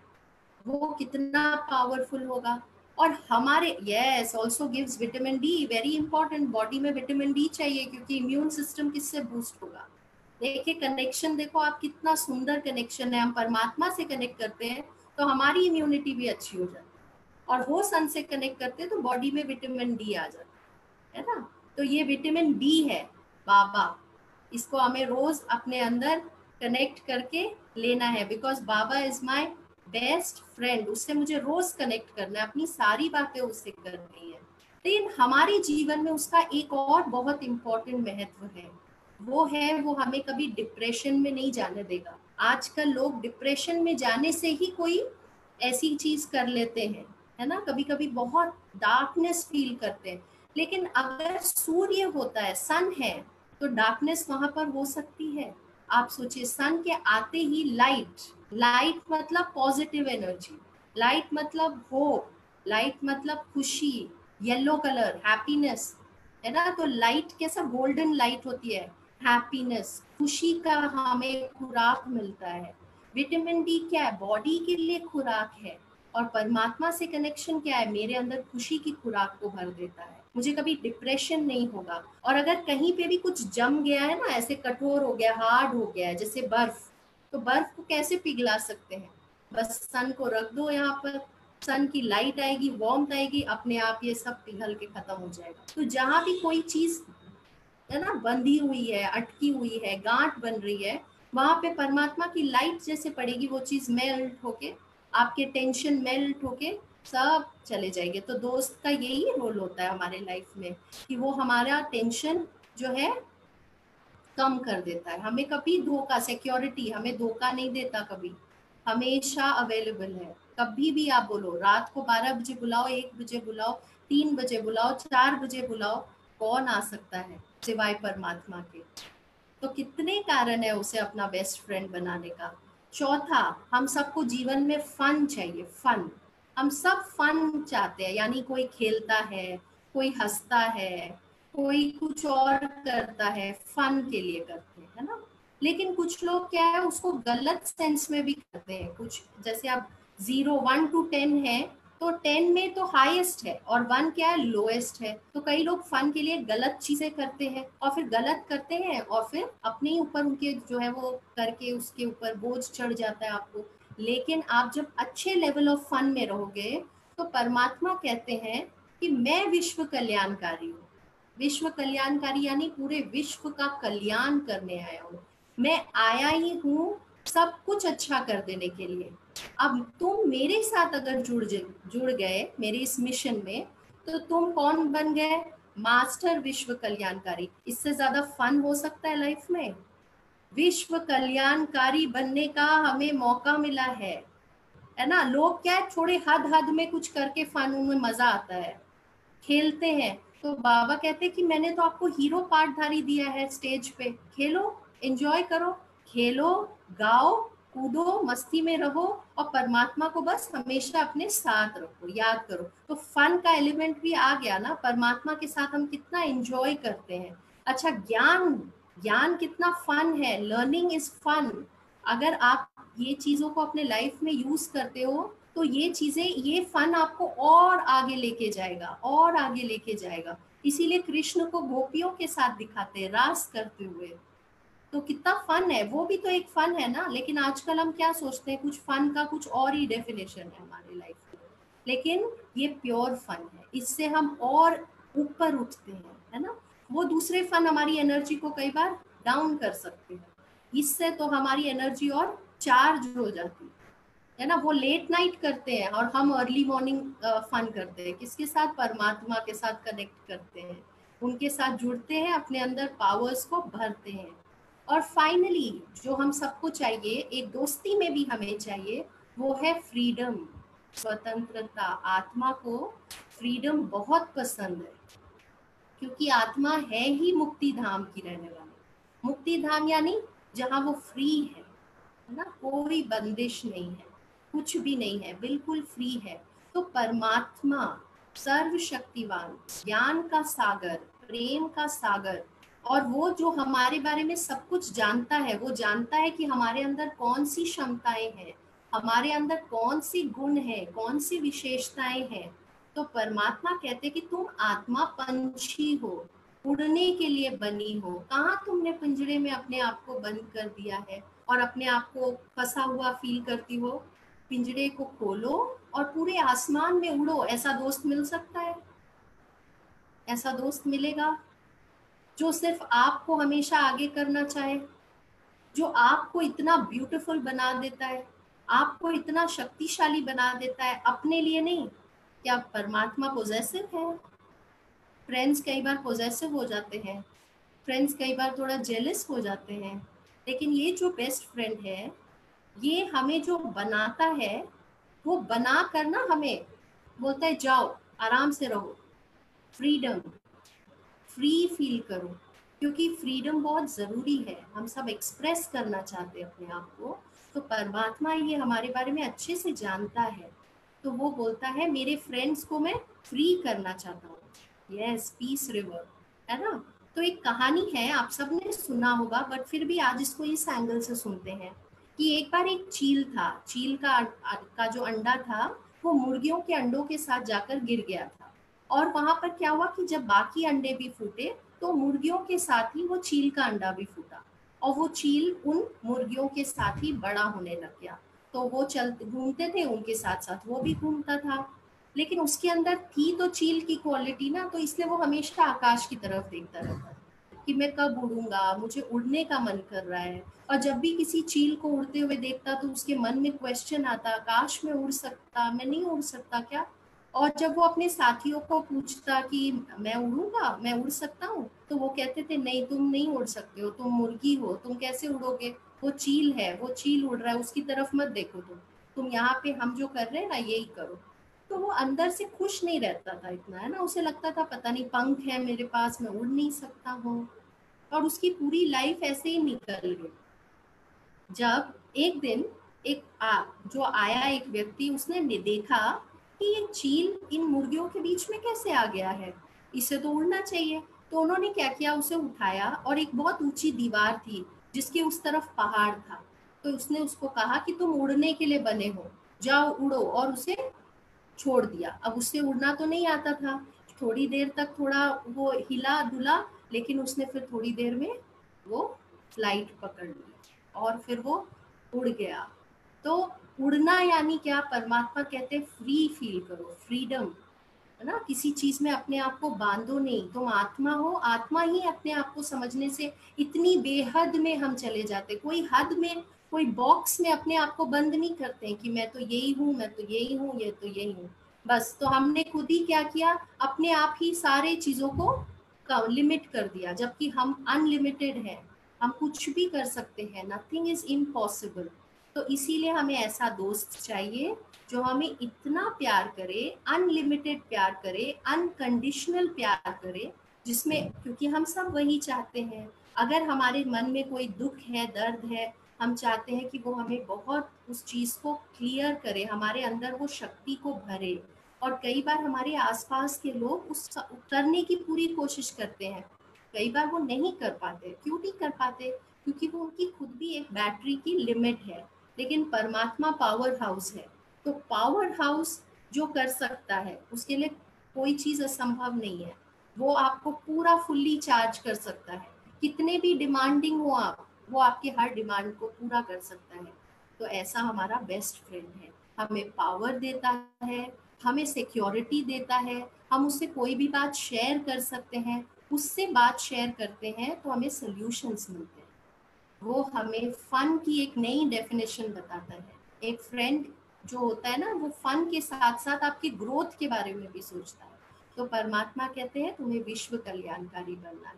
वो कितना पावरफुल होगा। और हमारे yes also gives vitamin D, very important. Body में विटामिन डी चाहिए, क्योंकि इम्यून सिस्टम किससे बूस्ट होगा। देखिए कनेक्शन, देखो आप कितना सुंदर कनेक्शन है। हम परमात्मा से कनेक्ट करते हैं तो हमारी इम्यूनिटी भी अच्छी हो जाती है, और वो सन से कनेक्ट करते हैं तो बॉडी में विटामिन डी आ जाता है ना। तो ये विटामिन डी है बाबा, इसको हमें रोज अपने अंदर कनेक्ट करके लेना है, because Baba is my best friend. उससे मुझे रोज कनेक्ट करना है, अपनी सारी बातें उससे करनी है। लेकिन हमारे जीवन में उसका एक और बहुत इम्पोर्टेंट महत्व है, वो है वो हमें कभी डिप्रेशन में नहीं जाने देगा। आजकल लोग डिप्रेशन में जाने से ही कोई ऐसी चीज कर लेते हैं, है ना, कभी कभी बहुत डार्कनेस फील करते हैं। लेकिन अगर सूर्य होता है, सन है, तो डार्कनेस वहां पर हो सकती है। आप सोचिए, सन के आते ही लाइट, लाइट मतलब पॉजिटिव एनर्जी, लाइट मतलब होप, लाइट मतलब खुशी, येलो कलर हैप्पीनेस, है ना। तो लाइट कैसा गोल्डन लाइट होती है, हैप्पीनेस, खुशी का हमें खुराक मिलता है। विटामिन डी क्या है, बॉडी के लिए खुराक है, और परमात्मा से कनेक्शन क्या है, मेरे अंदर खुशी की खुराक को भर देता है, मुझे कभी डिप्रेशन नहीं होगा। और अगर कहीं पे भी कुछ जम गया है ना, ऐसे कठोर हो गया, हार्ड हो गया है, जैसे बर्फ, तो बर्फ को कैसे पिघला सकते हैं? बस सन को रख दो यहाँ पर, सन की लाइट आएगी, वार्मथ आएगी, अपने आप ये सब पिघल के खत्म हो जाएगा। तो जहाँ भी कोई चीज है ना बंधी हुई है, अटकी हुई है, गांठ बन रही है, वहां पे परमात्मा की लाइट जैसे पड़ेगी, वो चीज मेल्ट होके, आपके टेंशन मेल्ट होके सब चले जाएंगे। तो दोस्त का यही रोल होता है हमारे लाइफ में, कि वो हमारा टेंशन जो है कम कर देता है। हमें कभी धोखा, सिक्योरिटी हमें धोखा नहीं देता, कभी, हमेशा अवेलेबल है। कभी भी आप बोलो, रात को 12 बजे बुलाओ, 1 बजे बुलाओ, 3 बजे बुलाओ, 4 बजे बुलाओ, कौन आ सकता है सिवाय परमात्मा के। तो कितने कारण है उसे अपना बेस्ट फ्रेंड बनाने का। चौथा, हम सबको जीवन में फन चाहिए, फन। हम सब फन चाहते हैं, यानी कोई खेलता है, कोई हंसता है, कोई कुछ और करता है, फन के लिए करते हैं, है ना। लेकिन कुछ लोग क्या है, उसको गलत सेंस में भी करते हैं। कुछ जैसे आप 0 1 to 10 है, तो 10 में तो हाईएस्ट है और 1 क्या है, लोएस्ट है। तो कई लोग फन के लिए गलत चीजें करते हैं और फिर गलत करते हैं और फिर अपने ऊपर उनके जो है वो करके उसके ऊपर बोझ चढ़ जाता है आपको। लेकिन आप जब अच्छे लेवल ऑफ फन में रहोगे तो परमात्मा कहते हैं कि मैं विश्व कल्याणकारी हूँ। विश्व कल्याणकारी यानी पूरे विश्व का कल्याण करने आया हूँ। मैं आया ही हूँ सब कुछ अच्छा कर देने के लिए। अब तुम मेरे साथ अगर जुड़ गए मेरे इस मिशन में, तो तुम कौन बन गए, मास्टर विश्व कल्याणकारी। इससे ज्यादा फन हो सकता है लाइफ में? विश्व कल्याणकारी बनने का हमें मौका मिला है ना। लोग क्या है, थोड़े हद में कुछ करके फन, उनमें मजा आता है, खेलते हैं। तो बाबा कहते हैं कि मैंने तो आपको हीरो पार्टधारी दिया है स्टेज पे, खेलो, एंजॉय करो, खेलो, गाओ, कूदो, मस्ती में रहो और परमात्मा को बस हमेशा अपने साथ रखो, याद करो। तो फन का एलिमेंट भी आ गया ना, परमात्मा के साथ हम कितना एंजॉय करते हैं। अच्छा, ज्ञान कितना फन है, लर्निंग इज फन। अगर आप ये चीजों को अपने लाइफ में यूज करते हो तो ये चीजें, ये फन आपको और आगे लेके जाएगा, और आगे लेके जाएगा। इसीलिए कृष्ण को गोपियों के साथ दिखाते हैं रास करते हुए, तो कितना फन है। वो भी तो एक फन है ना। लेकिन आजकल हम क्या सोचते हैं, कुछ फन का कुछ और ही डेफिनेशन है हमारे लाइफ में, लेकिन ये प्योर फन है। इससे हम और ऊपर उठते हैं, है ना। वो दूसरे फन हमारी एनर्जी को कई बार डाउन कर सकते हैं, इससे तो हमारी एनर्जी और चार्ज हो जाती है ना। वो लेट नाइट करते हैं और हम अर्ली मॉर्निंग फन करते हैं। किसके साथ? परमात्मा के साथ कनेक्ट करते हैं, उनके साथ जुड़ते हैं, अपने अंदर पावर्स को भरते हैं। और फाइनली जो हम सबको चाहिए, एक दोस्ती में भी हमें चाहिए, वो है फ्रीडम, स्वतंत्रता। आत्मा को फ्रीडम बहुत पसंद है, क्योंकि आत्मा है ही मुक्ति धाम की रहने वाली। मुक्ति धाम यानी जहाँ वो फ्री है ना, कोई बंदिश नहीं है, कुछ भी नहीं है, बिल्कुल फ्री है। तो परमात्मा सर्वशक्तिवान, ज्ञान का सागर, प्रेम का सागर, और वो जो हमारे बारे में सब कुछ जानता है, वो जानता है कि हमारे अंदर कौन सी क्षमताएं हैं, हमारे अंदर कौन सी गुण है, कौन सी विशेषताएं हैं। तो परमात्मा कहते कि तुम आत्मा पंछी हो, उड़ने के लिए बनी हो। कहाँ तुमने पिंजरे में अपने आप को बंद कर दिया है और अपने आप को फंसा हुआ फील करती हो। पिंजरे को खोलो और पूरे आसमान में उड़ो। ऐसा दोस्त मिल सकता है? ऐसा दोस्त मिलेगा जो सिर्फ आपको हमेशा आगे करना चाहे, जो आपको इतना ब्यूटीफुल बना देता है, आपको इतना शक्तिशाली बना देता है, अपने लिए नहीं। क्या परमात्मा पॉजेसिव है? फ्रेंड्स कई बार पॉजेसिव हो जाते हैं, फ्रेंड्स कई बार थोड़ा जेलस हो जाते हैं, लेकिन ये जो बेस्ट फ्रेंड है, ये हमें जो बनाता है, वो बना कर ना हमें बोलता है जाओ आराम से रहो, फ्रीडम, फ्री फील करो। क्योंकि फ्रीडम बहुत ज़रूरी है, हम सब एक्सप्रेस करना चाहते हैं अपने आप को। तो परमात्मा ये हमारे बारे में अच्छे से जानता है, तो वो बोलता है मेरे फ्रेंड्स को मैं फ्री करना चाहता हूँ। यस, पीस रिवर, है ना। तो एक कहानी है, आप सब ने सुना होगा, बट फिर भी आज इसको इस एंगल से सुनते हैं कि एक बार एक चील था। चील का जो अंडा था वो मुर्गियों के अंडों के साथ जाकर गिर गया था, और वहां पर क्या हुआ कि जब बाकी अंडे भी फूटे तो मुर्गियों के साथ ही वो चील का अंडा भी फूटा, और वो चील उन मुर्गियों के साथ ही बड़ा होने लग गया। तो वो घूमते थे, उनके साथ साथ वो भी घूमता था। लेकिन उसके अंदर थी तो चील की क्वालिटी ना, तो इसलिए वो हमेशा आकाश की तरफ देखता रहता कि मैं कब उड़ूंगा, मुझे उड़ने का मन कर रहा है। और जब भी किसी चील को उड़ते हुए देखता तो उसके मन में क्वेश्चन आता, आकाश में उड़ सकता, मैं नहीं उड़ सकता क्या? और जब वो अपने साथियों को पूछता कि मैं उड़ूंगा, मैं उड़ सकता हूँ, तो वो कहते थे नहीं, तुम नहीं उड़ सकते हो, तुम मुर्गी हो, तुम कैसे उड़ोगे? वो चील है, वो चील उड़ रहा है, उसकी तरफ मत देखो, तुम यहाँ पे हम जो कर रहे हैं ना यही करो। तो वो अंदर से खुश नहीं रहता था इतना, है ना। उसे लगता था पता नहीं पंख है मेरे पास, मैं उड़ नहीं सकता हूँ। और उसकी पूरी लाइफ ऐसे ही निकल गई। जब एक दिन जो आया एक व्यक्ति, उसने देखा कि ये चील इन मुर्गियों के बीच में कैसे आ गया है, इसे तो उड़ना चाहिए। तो उन्होंने क्या किया, उसे उठाया, और एक बहुत ऊंची दीवार थी जिसके उस तरफ पहाड़ था, तो उसने उसको कहा कि तुम उड़ने के लिए बने हो, जाओ उड़ो, और उसे छोड़ दिया। अब उससे उड़ना तो नहीं आता था, थोड़ी देर तक थोड़ा वो हिला डुला, लेकिन उसने फिर थोड़ी देर में वो फ्लाइट पकड़ ली और फिर वो उड़ गया। तो उड़ना यानी क्या, परमात्मा कहते हैं फ्री फील करो, फ्रीडम, है ना, किसी चीज में अपने आप को बांधो नहीं। तुम आत्मा हो, आत्मा ही अपने आप को समझने से इतनी बेहद में हम चले जाते, कोई हद में, कोई बॉक्स में अपने आप को बंद नहीं करते हैं कि मैं तो यही हूँ, मैं तो यही हूँ, ये तो यही हूँ, बस। तो हमने खुद ही क्या किया, अपने आप ही सारे चीजों को लिमिट कर दिया, जबकि हम अनलिमिटेड है, हम कुछ भी कर सकते हैं, नथिंग इज इम्पॉसिबल। तो इसीलिए हमें ऐसा दोस्त चाहिए जो हमें इतना प्यार करे, अनलिमिटेड प्यार करे, अनकंडीशनल प्यार करे, जिसमें, क्योंकि हम सब वही चाहते हैं। अगर हमारे मन में कोई दुख है, दर्द है, हम चाहते हैं कि वो हमें बहुत उस चीज़ को क्लियर करे, हमारे अंदर वो शक्ति को भरे। और कई बार हमारे आसपास के लोग उस करने की पूरी कोशिश करते हैं, कई बार वो नहीं कर पाते। क्यों नहीं कर पाते? क्योंकि वो उनकी खुद भी एक बैटरी की लिमिट है। लेकिन परमात्मा पावर हाउस है, तो पावर हाउस जो कर सकता है उसके लिए कोई चीज़ असंभव नहीं है। वो आपको पूरा फुल्ली चार्ज कर सकता है, कितने भी डिमांडिंग हो आप, वो आपके हर डिमांड को पूरा कर सकता है। तो ऐसा हमारा बेस्ट फ्रेंड है, हमें पावर देता है, हमें सिक्योरिटी देता है, हम उससे कोई भी बात शेयर कर सकते हैं, उससे बात शेयर करते हैं तो हमें सॉल्यूशंस मिलते हैं। वो हमें फन की एक नई डेफिनेशन बताता है। एक फ्रेंड जो होता है ना, वो फन के साथ साथ आपकी ग्रोथ के बारे में भी सोचता है। तो परमात्मा कहते हैं तुम्हें विश्व कल्याणकारी बनना है,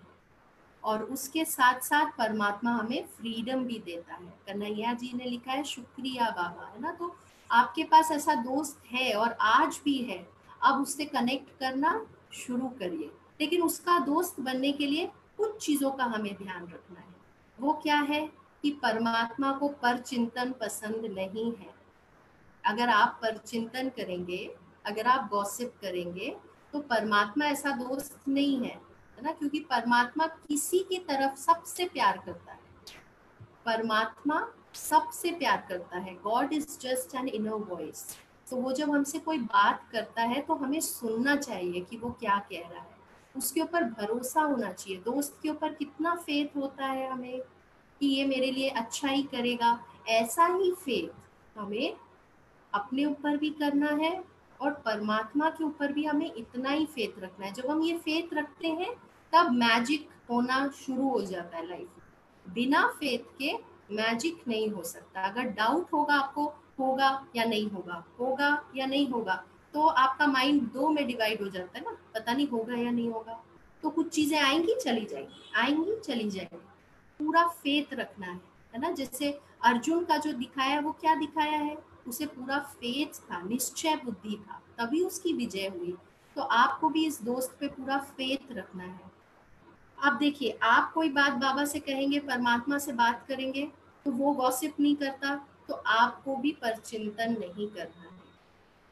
और उसके साथ साथ परमात्मा हमें फ्रीडम भी देता है। कन्हैया जी ने लिखा है शुक्रिया बाबा, है ना। तो आपके पास ऐसा दोस्त है और आज भी है, अब उससे कनेक्ट करना शुरू करिए। लेकिन उसका दोस्त बनने के लिए कुछ चीज़ों का हमें ध्यान रखना है। वो क्या है कि परमात्मा को परचिंतन पसंद नहीं है। अगर आप परचिंतन करेंगे, अगर आप गॉसिप करेंगे, तो परमात्मा ऐसा दोस्त नहीं है, है ना। क्योंकि परमात्मा किसी की तरफ सबसे प्यार करता है, परमात्मा सबसे प्यार करता है। God is just an inner voice. तो वो जब हमसे कोई बात करता है तो हमें सुनना चाहिए कि वो क्या कह रहा है, उसके ऊपर भरोसा होना चाहिए। दोस्त के ऊपर कितना फेथ होता है हमें कि ये मेरे लिए अच्छा ही करेगा, ऐसा ही फेथ हमें अपने ऊपर भी करना है और परमात्मा के ऊपर भी हमें इतना ही फेथ रखना है। जब हम ये फेथ रखते हैं तब मैजिक होना शुरू हो जाता है लाइफ में। बिना फेथ के मैजिक नहीं हो सकता। अगर डाउट होगा आपको, होगा या नहीं होगा, होगा या नहीं होगा, तो आपका माइंड दो में डिवाइड हो जाता है ना, पता नहीं होगा या नहीं होगा। तो कुछ चीजें आएंगी चली जाएंगी, आएंगी चली जाएंगी। पूरा फेथ रखना है ना। जैसे अर्जुन का जो दिखाया, वो क्या दिखाया है, उसे पूरा फेथ था, निश्चय बुद्धि था, तभी उसकी विजय हुई। तो आपको भी इस दोस्त पे पूरा फेथ रखना है। आप देखिए, आप कोई बात बाबा से कहेंगे, परमात्मा से बात करेंगे, तो वो गॉसिप नहीं करता, तो आपको भी परचिंतन नहीं करना है।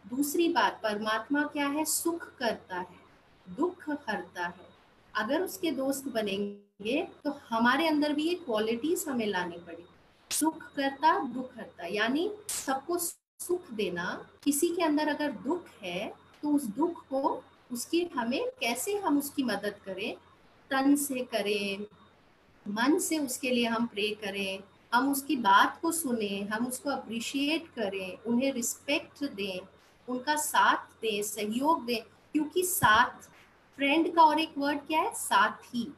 दूसरी बात, परमात्मा क्या है, सुख करता है, दुख हरता है। अगर उसके दोस्त बनेंगे तो हमारे अंदर भी ये क्वालिटीज हमें लानी पड़ेगी। सुख करता, दुख हरता, यानी सबको सुख देना। किसी के अंदर अगर दुख है तो उस दुख को, उसकी हमें कैसे हम उसकी मदद करें, तन से करें, मन से उसके लिए हम प्रे करें, हम उसकी बात को सुने, हम उसको अप्रिशिएट करें, उन्हें रिस्पेक्ट दें, उनका साथ दें, सहयोग दें। क्योंकि साथ, फ्रेंड का और एक वर्ड क्या है, साथी,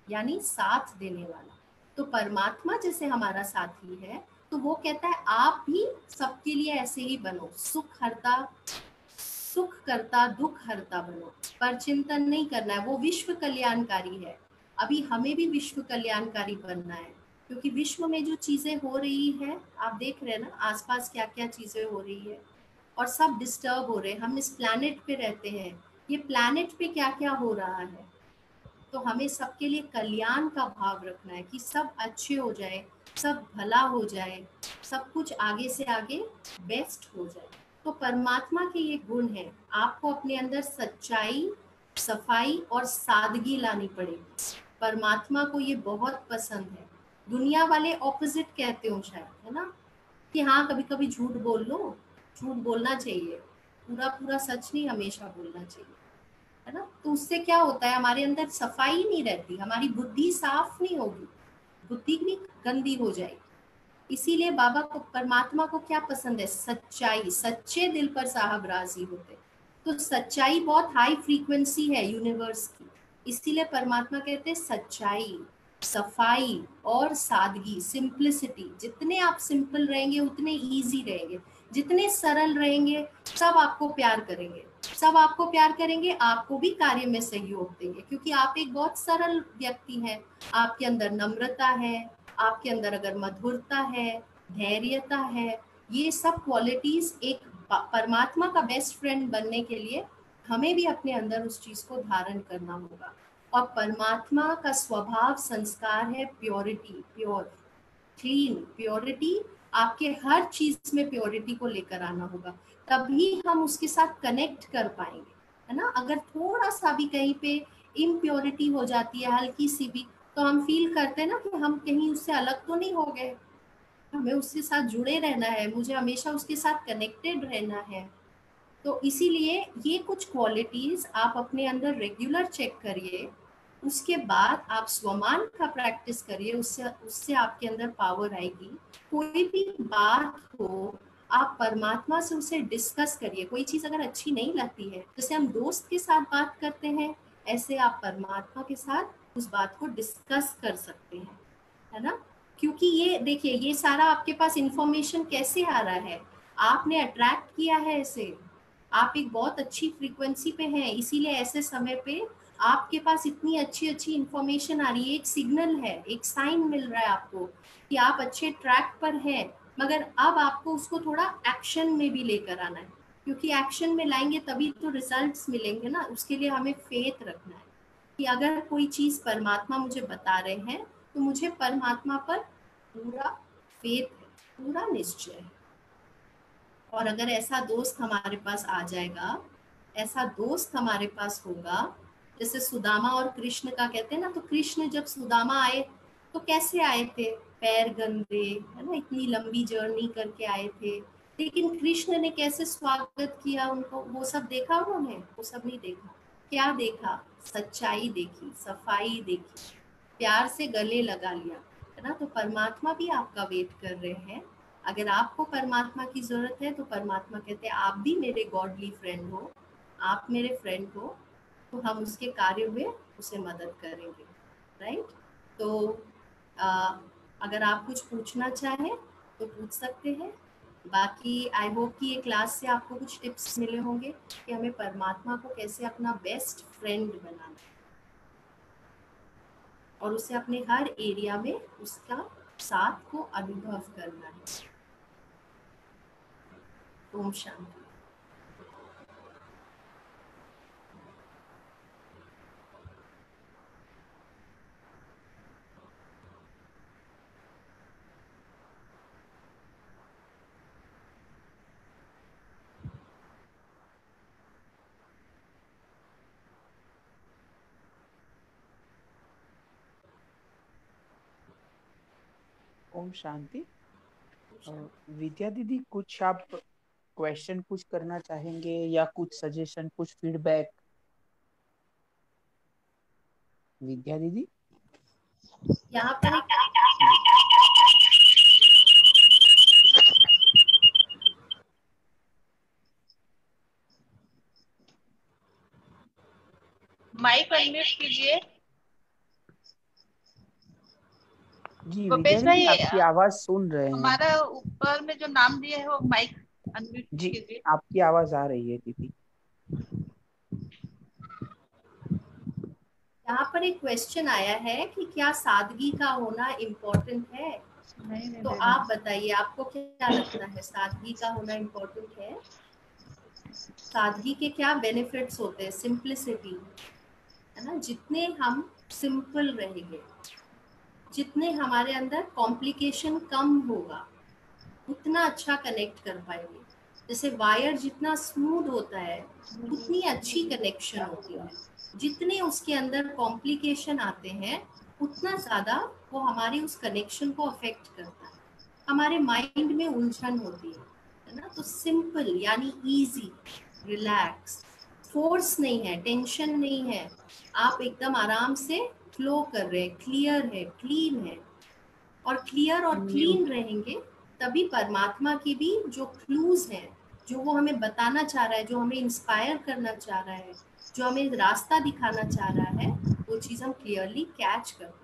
यानी साथ देने वाला। तो परमात्मा जैसे हमारा साथी है, तो वो कहता है आप भी सबके लिए ऐसे ही बनो, सुख करता दुख हरता बनो। पर चिंतन नहीं करना है, वो विश्व कल्याणकारी है। अभी हमें भी विश्व कल्याणकारी बनना है, क्योंकि विश्व में जो चीजें हो रही है, आप देख रहे हैं ना आसपास क्या क्या चीजें हो रही है, और सब डिस्टर्ब हो रहे हैं। हम इस प्लैनेट पे रहते हैं, ये प्लैनेट पे क्या क्या हो रहा है। तो हमें सबके लिए कल्याण का भाव रखना है कि सब अच्छे हो जाए, सब भला हो जाए, सब कुछ आगे से आगे बेस्ट हो जाए। तो परमात्मा के ये गुण हैं। आपको अपने अंदर सच्चाई, सफाई और सादगी लानी पड़ेगी। परमात्मा को ये बहुत पसंद है। दुनिया वाले ऑपोजिट कहते हो शायद, है ना, कि हाँ कभी कभी झूठ बोल लो, झूठ बोलना चाहिए, पूरा पूरा सच नहीं हमेशा बोलना चाहिए, है ना। तो उससे क्या होता है, हमारे अंदर सफाई नहीं रहती, हमारी बुद्धि साफ नहीं होगी, बुद्धि भी गंदी हो जाएगी। इसीलिए बाबा को, परमात्मा को क्या पसंद है, सच्चाई, सच्चे दिल पर साहब राजी होते। तो सच्चाई बहुत हाई फ्रीक्वेंसी है यूनिवर्स की, इसीलिए परमात्मा कहते हैं सच्चाई, सफाई और सादगी, सिंप्लिसिटी। जितने आप सिंपल रहेंगे उतने इजी रहेंगे, जितने सरल रहेंगे सब आपको प्यार करेंगे, सब आपको प्यार करेंगे, आपको भी कार्य में सहयोग देंगे, क्योंकि आप एक बहुत सरल व्यक्ति हैं। आपके अंदर नम्रता है, आपके अंदर अगर मधुरता है, धैर्यता है, ये सब क्वालिटीज एक परमात्मा का बेस्ट फ्रेंड बनने के लिए हमें भी अपने अंदर उस चीज को धारण करना होगा। और परमात्मा का स्वभाव संस्कार है प्योरिटी, प्योर, क्लीन, प्योरिटी। आपके हर चीज में प्योरिटी को लेकर आना होगा, तभी हम उसके साथ कनेक्ट कर पाएंगे, है ना। अगर थोड़ा सा भी कहीं पे इम्प्योरिटी हो जाती है, हल्की सी भी, तो हम फील करते हैं ना कि हम कहीं उससे अलग तो नहीं हो गए, हमें उसके साथ जुड़े रहना है, मुझे हमेशा उसके साथ कनेक्टेड रहना है। तो इसीलिए ये कुछ क्वालिटीज आप अपने अंदर रेगुलर चेक करिए, उसके बाद आप स्वमान का प्रैक्टिस करिए, उससे आपके अंदर पावर आएगी। कोई भी बात हो आप परमात्मा से उसे डिस्कस करिए। कोई चीज अगर अच्छी नहीं लगती है, जैसे हम दोस्त के साथ बात करते हैं, ऐसे आप परमात्मा के साथ उस बात को डिस्कस कर सकते हैं, है ना। क्योंकि ये देखिए, ये सारा आपके पास इंफॉर्मेशन कैसे आ रहा है, आपने अट्रैक्ट किया है इसे, आप एक बहुत अच्छी फ्रीक्वेंसी पे हैं, इसीलिए ऐसे समय पे आपके पास इतनी अच्छी अच्छी इंफॉर्मेशन आ रही है। एक सिग्नल है, एक साइन मिल रहा है आपको कि आप अच्छे ट्रैक पर हैं, मगर अब आपको उसको थोड़ा एक्शन में भी लेकर आना है, क्योंकि एक्शन में लाएंगे तभी तो रिजल्ट्स मिलेंगे ना। उसके लिए हमें फेथ रखना है कि अगर कोई चीज परमात्मा मुझे बता रहे हैं तो मुझे परमात्मा पर पूरा फेथ है, पूरा निश्चय है। और अगर ऐसा दोस्त हमारे पास आ जाएगा, ऐसा दोस्त हमारे पास होगा, जैसे सुदामा और कृष्ण का कहते हैं ना, तो कृष्ण जब सुदामा आए तो कैसे आए थे, पैर गंदे, है ना, इतनी लंबी जर्नी करके आए थे, लेकिन कृष्ण ने कैसे स्वागत किया उनको, वो सब देखा उन्होंने, वो सब नहीं देखा। क्या देखा, सच्चाई देखी, सफाई देखी, प्यार से गले लगा लिया, है ना। तो परमात्मा भी आपका वेट कर रहे हैं। अगर आपको परमात्मा की जरूरत है तो परमात्मा कहते हैं आप भी मेरे गॉडली फ्रेंड हो, आप मेरे फ्रेंड हो, तो हम उसके कार्य में उसे मदद करेंगे, राइट। तो अगर आप कुछ पूछना चाहें तो पूछ सकते हैं। बाकी आई होप कि ये क्लास से आपको कुछ टिप्स मिले होंगे कि हमें परमात्मा को कैसे अपना बेस्ट फ्रेंड बनाना है और उसे अपने हर एरिया में उसका साथ को अनुभव करना है। ओम शांति। ओम शांति। विद्या दीदी, कुछ आप क्वेश्चन कुछ करना चाहेंगे या कुछ सजेशन, कुछ फीडबैक? विद्या दीदी, यहाँ पर माइक अनम्यूट कीजिए। जी गोपेश विद्या दीदी, भाई, आपकी आवाज सुन रहे हैं। हमारा ऊपर में जो नाम दिया है वो माइक अनम्यूट जी, कीजिए। आपकी आवाज आ रही है दीदी। यहाँ पर एक क्वेश्चन आया है कि क्या सादगी का होना इम्पोर्टेंट है। तो आप बताइए, आपको क्या लगता है, सादगी का होना इम्पोर्टेंट है? सादगी के क्या बेनिफिट्स होते हैं? सिंप्लिसिटी, है ना। जितने हम सिंपल रहेंगे, जितने हमारे अंदर कॉम्प्लिकेशन कम होगा, उतना अच्छा कनेक्ट कर पाएंगे। जैसे वायर जितना स्मूथ होता है उतनी अच्छी कनेक्शन होती है, जितने उसके अंदर कॉम्प्लिकेशन आते हैं उतना ज़्यादा वो हमारी उस कनेक्शन को अफेक्ट करता है, हमारे माइंड में उलझन होती है ना। तो सिंपल यानी इजी, रिलैक्स, फोर्स नहीं है, टेंशन नहीं है, आप एकदम आराम से फ्लो कर रहे हैं, क्लियर है, क्लीन है। और क्लियर और क्लीन रहेंगे तभी परमात्मा की भी जो क्लूज हैं, जो वो हमें बताना चाह रहा है, जो हमें इंस्पायर करना चाह रहा है, जो हमें रास्ता दिखाना चाह रहा है, वो चीज़ हम क्लियरली कैच कर।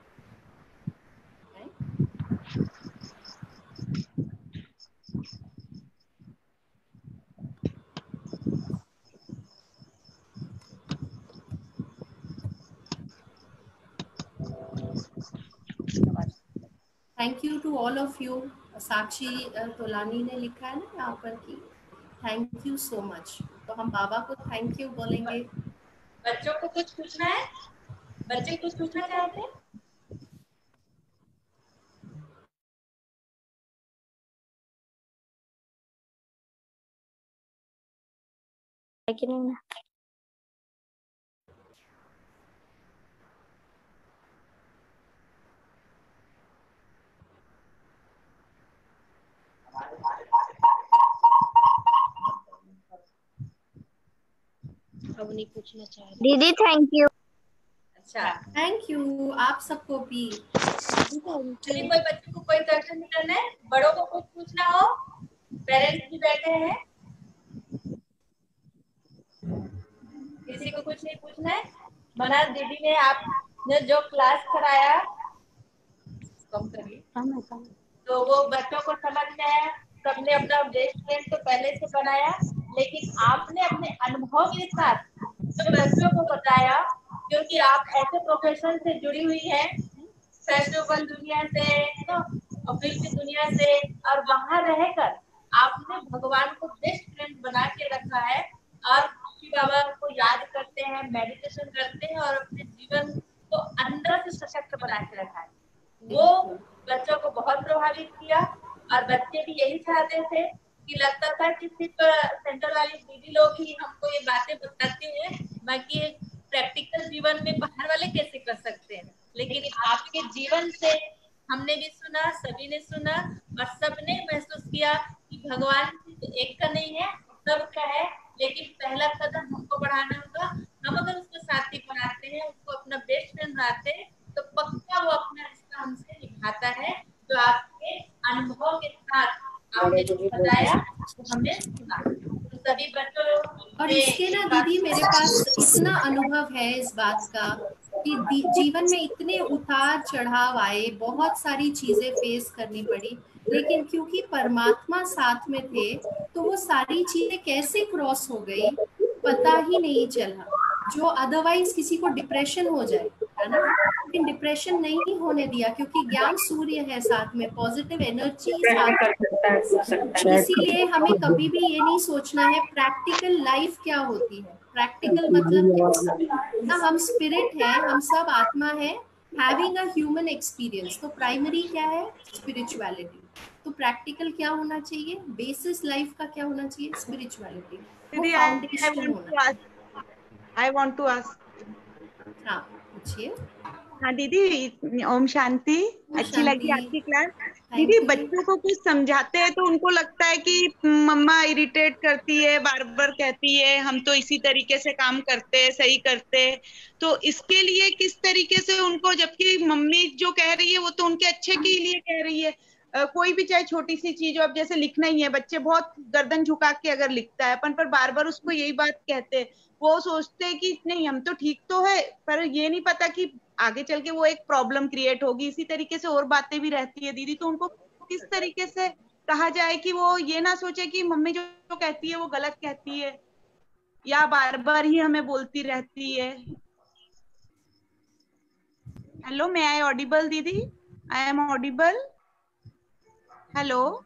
Thank you to all of you. Sakshi Tolani ने लिखा है ना यहाँ पर कि थैंक यू सो मच, तो हम बाबा को थैंक यू बोलेंगे। बच्चों को कुछ पूछना है? बच्चे कुछ पूछना चाहते हैं? अब नहीं पूछना चाह रही दीदी। Thank you. अच्छा, थैंक यू आप सबको भी। चलिए, कोई बच्चे को कोई क्वेश्चन करना है? बड़ों को कुछ पूछना हो? पेरेंट्स भी बैठे हैं, किसी को कुछ नहीं पूछना है? मनाज दीदी ने आपने जो क्लास कराया कम करिए, तो वो बच्चों को समझ में आया। सबने अपना बेस्ट फ्रेंड तो पहले से बनाया, लेकिन आपने अपने अनुभव के साथ जो बच्चों को बताया, क्योंकि आप ऐसे प्रोफेशन से जुड़ी हुई हैं, फेस्टिवल दुनिया से, ऑफिस की दुनिया से, और वहां रहकर आपने भगवान को बेस्ट फ्रेंड बना के रखा है और शिव बाबा को याद करते हैं, मेडिटेशन करते हैं और अपने जीवन को अंदर से सशक्त बना के रखा है। वो बच्चों को बहुत प्रभावित किया और बच्चे भी यही चाहते थे कि लगता था कि सिर्फ सेंटर वाली दीदी लोग ही हमको ये बातें बताते हैं, बाकी प्रैक्टिकल जीवन में बाहर वाले कैसे कर सकते हैं। लेकिन आपके जीवन से हमने भी सुना, सभी ने सुना और सबने महसूस किया कि भगवान एक का नहीं है, सबका है, लेकिन पहला कदम हमको बढ़ाना होगा। हम अगर उसको साथी बनाते हैं, उसको अपना बेस्ट फ्रेंड बनाते हैं, तो पक्का वो अपना रिश्ता हमसे निभाता है। जो आपके अनुभव के साथ आपने जो बताया वो हमने सुना, तो सभी बच्चों। और इसके ना दीदी मेरे पास इतना अनुभव है इस बात का कि जीवन में इतने उतार चढ़ाव आए, बहुत सारी चीजें फेस करनी पड़ी, लेकिन क्योंकि परमात्मा साथ में थे तो वो सारी चीजें कैसे क्रॉस हो गई पता ही नहीं चला। जो अदरवाइज किसी को डिप्रेशन हो जाए, है ना, लेकिन डिप्रेशन नहीं होने दिया क्योंकि ज्ञान सूर्य है साथ में, पॉजिटिव एनर्जी साथ में। इसीलिए हमें कभी भी ये नहीं सोचना है प्रैक्टिकल लाइफ क्या होती है। प्रैक्टिकल मतलब ना, हम स्पिरिट है, हम सब आत्मा है, हैविंग अ ह्यूमन एक्सपीरियंस। तो प्राइमरी क्या है? स्पिरिचुअलिटी। तो प्रैक्टिकल क्या होना चाहिए? बेसिस लाइफ का क्या होना चाहिए? स्पिरिचुअलिटी। दीदी आई वांट टू आस्क। हाँ पूछिए। हाँ दीदी, ओम शांति। अच्छी लगी आपकी क्लास दीदी। बच्चों को कुछ समझाते हैं तो उनको लगता है कि मम्मा इरिटेट करती है, बार बार कहती है, हम तो इसी तरीके से काम करते हैं, सही करते हैं। तो इसके लिए किस तरीके से उनको, जबकि मम्मी जो कह रही है वो तो उनके अच्छे के लिए कह रही है। कोई भी चाहे छोटी सी चीज हो, अब जैसे लिखना ही है, बच्चे बहुत गर्दन झुका के अगर लिखता है अपन, पर बार बार उसको यही बात कहते हैं, वो सोचते हैं कि नहीं हम तो ठीक तो है, पर ये नहीं पता कि आगे चल के वो एक प्रॉब्लम क्रिएट होगी। इसी तरीके से और बातें भी रहती है दीदी। तो उनको किस तरीके से कहा जाए कि वो ये ना सोचे कि मम्मी जो कहती है वो गलत कहती है या बार बार ही हमें बोलती रहती है। हेलो, मे आई ऑडिबल दीदी? I am audible? हेलो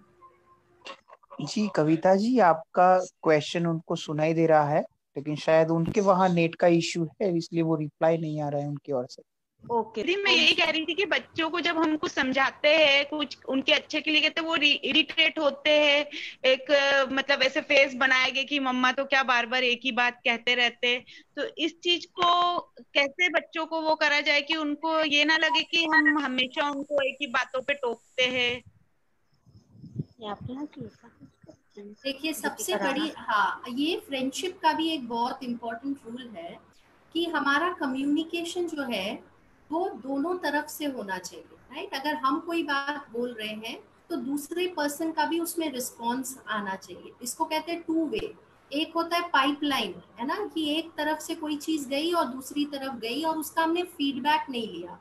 जी कविता जी, आपका क्वेश्चन उनको सुनाई दे रहा है, लेकिन शायद उनके वहाँ नेट का इश्यू है, इसलिए वो रिप्लाई नहीं आ रहा है उनकी ओर से। ओके दी, मैं यही कह रही थी कि बच्चों को जब हम कुछ समझाते हैं, कुछ उनके अच्छे के लिए कहते हैं, वो इरिटेट होते हैं, एक मतलब ऐसे फेस बनाएंगे कि मम्मा तो क्या बार बार एक ही बात कहते रहते। तो इस चीज को कैसे बच्चों को वो करा जाए कि उनको ये ना लगे कि हम हमेशा उनको एक ही बातों पे टोकते हैं। देखिए सबसे बड़ी, हाँ, ये फ्रेंडशिप का भी एक बहुत इम्पोर्टेंट रूल है कि हमारा कम्युनिकेशन जो है वो दोनों तरफ से होना चाहिए, राइट। अगर हम कोई बात बोल रहे हैं तो दूसरे पर्सन का भी उसमें रिस्पॉन्स आना चाहिए। इसको कहते हैं टू वे। एक होता है पाइपलाइन, है ना, कि एक तरफ से कोई चीज गई और दूसरी तरफ गई और उसका हमने फीडबैक नहीं लिया,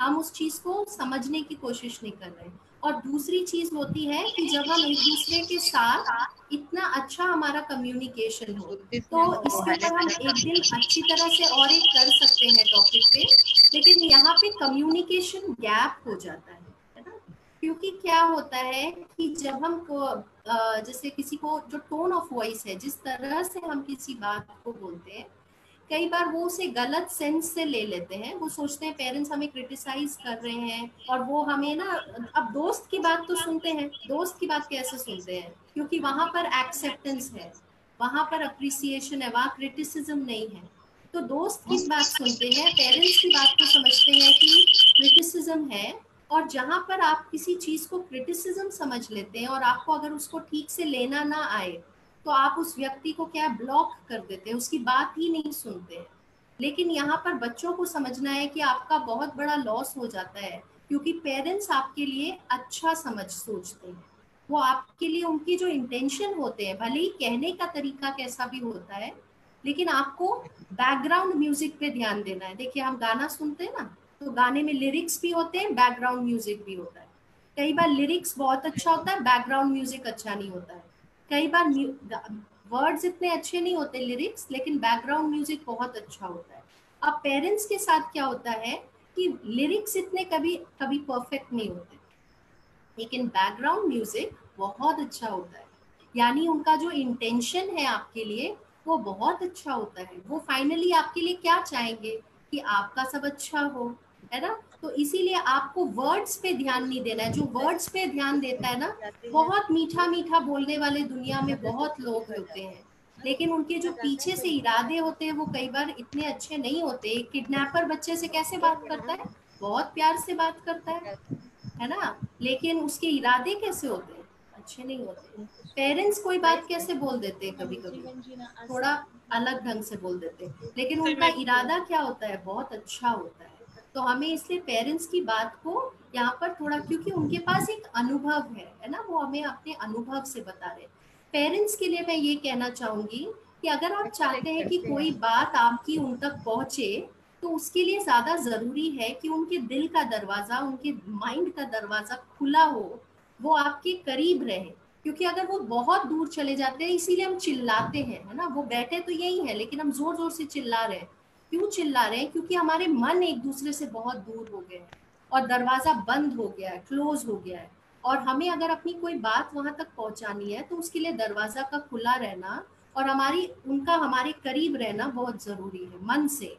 हम उस चीज को समझने की कोशिश नहीं कर रहे। और दूसरी चीज होती है कि जब हम एक दूसरे के साथ इतना अच्छा हमारा कम्युनिकेशन हो तो इसके ऊपर हम एक दिन अच्छी तरह से और एक कर सकते हैं टॉपिक पे, लेकिन यहाँ पे कम्युनिकेशन गैप हो जाता है ना। क्योंकि क्या होता है कि जब हम जैसे किसी को जो टोन ऑफ वॉइस है, जिस तरह से हम किसी बात को बोलते हैं, कई बार वो उसे गलत सेंस से ले लेते हैं। वो सोचते हैं पेरेंट्स हमें क्रिटिसाइज कर रहे हैं और वो हमें ना, अब दोस्त की बात तो सुनते हैं, दोस्त की बात कैसे सुनते हैं, क्योंकि वहां पर एक्सेप्टेंस है, वहां पर अप्रिसिएशन है, वहां क्रिटिसिज्म नहीं है। तो दोस्त की बात सुनते हैं, पेरेंट्स की बात को समझते हैं कि क्रिटिसिज्म है। और जहां पर आप किसी चीज को क्रिटिसिज्म समझ लेते हैं और आपको अगर उसको ठीक से लेना ना आए तो आप उस व्यक्ति को क्या ब्लॉक कर देते हैं, उसकी बात ही नहीं सुनते हैं। लेकिन यहाँ पर बच्चों को समझना है कि आपका बहुत बड़ा लॉस हो जाता है, क्योंकि पेरेंट्स आपके लिए अच्छा सोचते हैं। वो आपके लिए, उनकी जो इंटेंशन होते हैं, भले ही कहने का तरीका कैसा भी होता है, लेकिन आपको बैकग्राउंड म्यूजिक पे ध्यान देना है। देखिए हम गाना सुनते हैं ना, तो गाने में लिरिक्स भी होते हैं, बैकग्राउंड म्यूजिक भी होता है। कई बार लिरिक्स बहुत अच्छा होता है, बैकग्राउंड म्यूजिक अच्छा नहीं होता है। कई बार वर्ड्स इतने अच्छे नहीं होते लिरिक्स, लेकिन बैकग्राउंड म्यूजिक बहुत अच्छा होता है। अब पेरेंट्स के साथ क्या होता है कि लिरिक्स इतने कभी कभी परफेक्ट नहीं होते, लेकिन बैकग्राउंड म्यूजिक बहुत अच्छा होता है। यानी उनका जो इंटेंशन है आपके लिए वो बहुत अच्छा होता है। वो फाइनली आपके लिए क्या चाहेंगे कि आपका सब अच्छा हो, है ना। तो इसीलिए आपको वर्ड्स पे ध्यान नहीं देना है। जो वर्ड्स पे ध्यान देता है ना, बहुत मीठा मीठा बोलने वाले दुनिया में बहुत लोग होते हैं, लेकिन उनके जो पीछे से इरादे होते हैं वो कई बार इतने अच्छे नहीं होते। एक किडनैपर बच्चे से कैसे बात करता है, बहुत प्यार से बात करता है ना, लेकिन उसके इरादे कैसे होते हैं, अच्छे नहीं होते। पेरेंट्स कोई बात कैसे बोल देते हैं, कभी कभी थोड़ा अलग ढंग से बोल देते हैं, लेकिन उनका इरादा क्या होता है, बहुत अच्छा होता है। तो हमें इसलिए पेरेंट्स की बात को यहाँ पर थोड़ा, क्योंकि उनके पास एक अनुभव है ना, वो हमें अपने अनुभव से बता रहे हैं। पेरेंट्स के लिए मैं ये कहना चाहूंगी कि अगर आप चाहते हैं कि कोई बात आपकी उन तक पहुंचे, तो उसके लिए ज्यादा जरूरी है कि उनके दिल का दरवाजा, उनके माइंड का दरवाजा खुला हो, वो आपके करीब रहे। क्योंकि अगर वो बहुत दूर चले जाते हैं, इसीलिए हम चिल्लाते हैं, है ना। वो बैठे तो यही है, लेकिन हम जोर जोर से चिल्ला रहे हैं। क्यों चिल्ला रहे हैं? क्योंकि हमारे मन एक दूसरे से बहुत दूर हो गए हैं और दरवाजा बंद हो गया है, क्लोज हो गया है। और हमें अगर अपनी कोई बात वहां तक पहुंचानी है तो उसके लिए दरवाजा का खुला रहना और उनका हमारे करीब रहना बहुत जरूरी है मन से।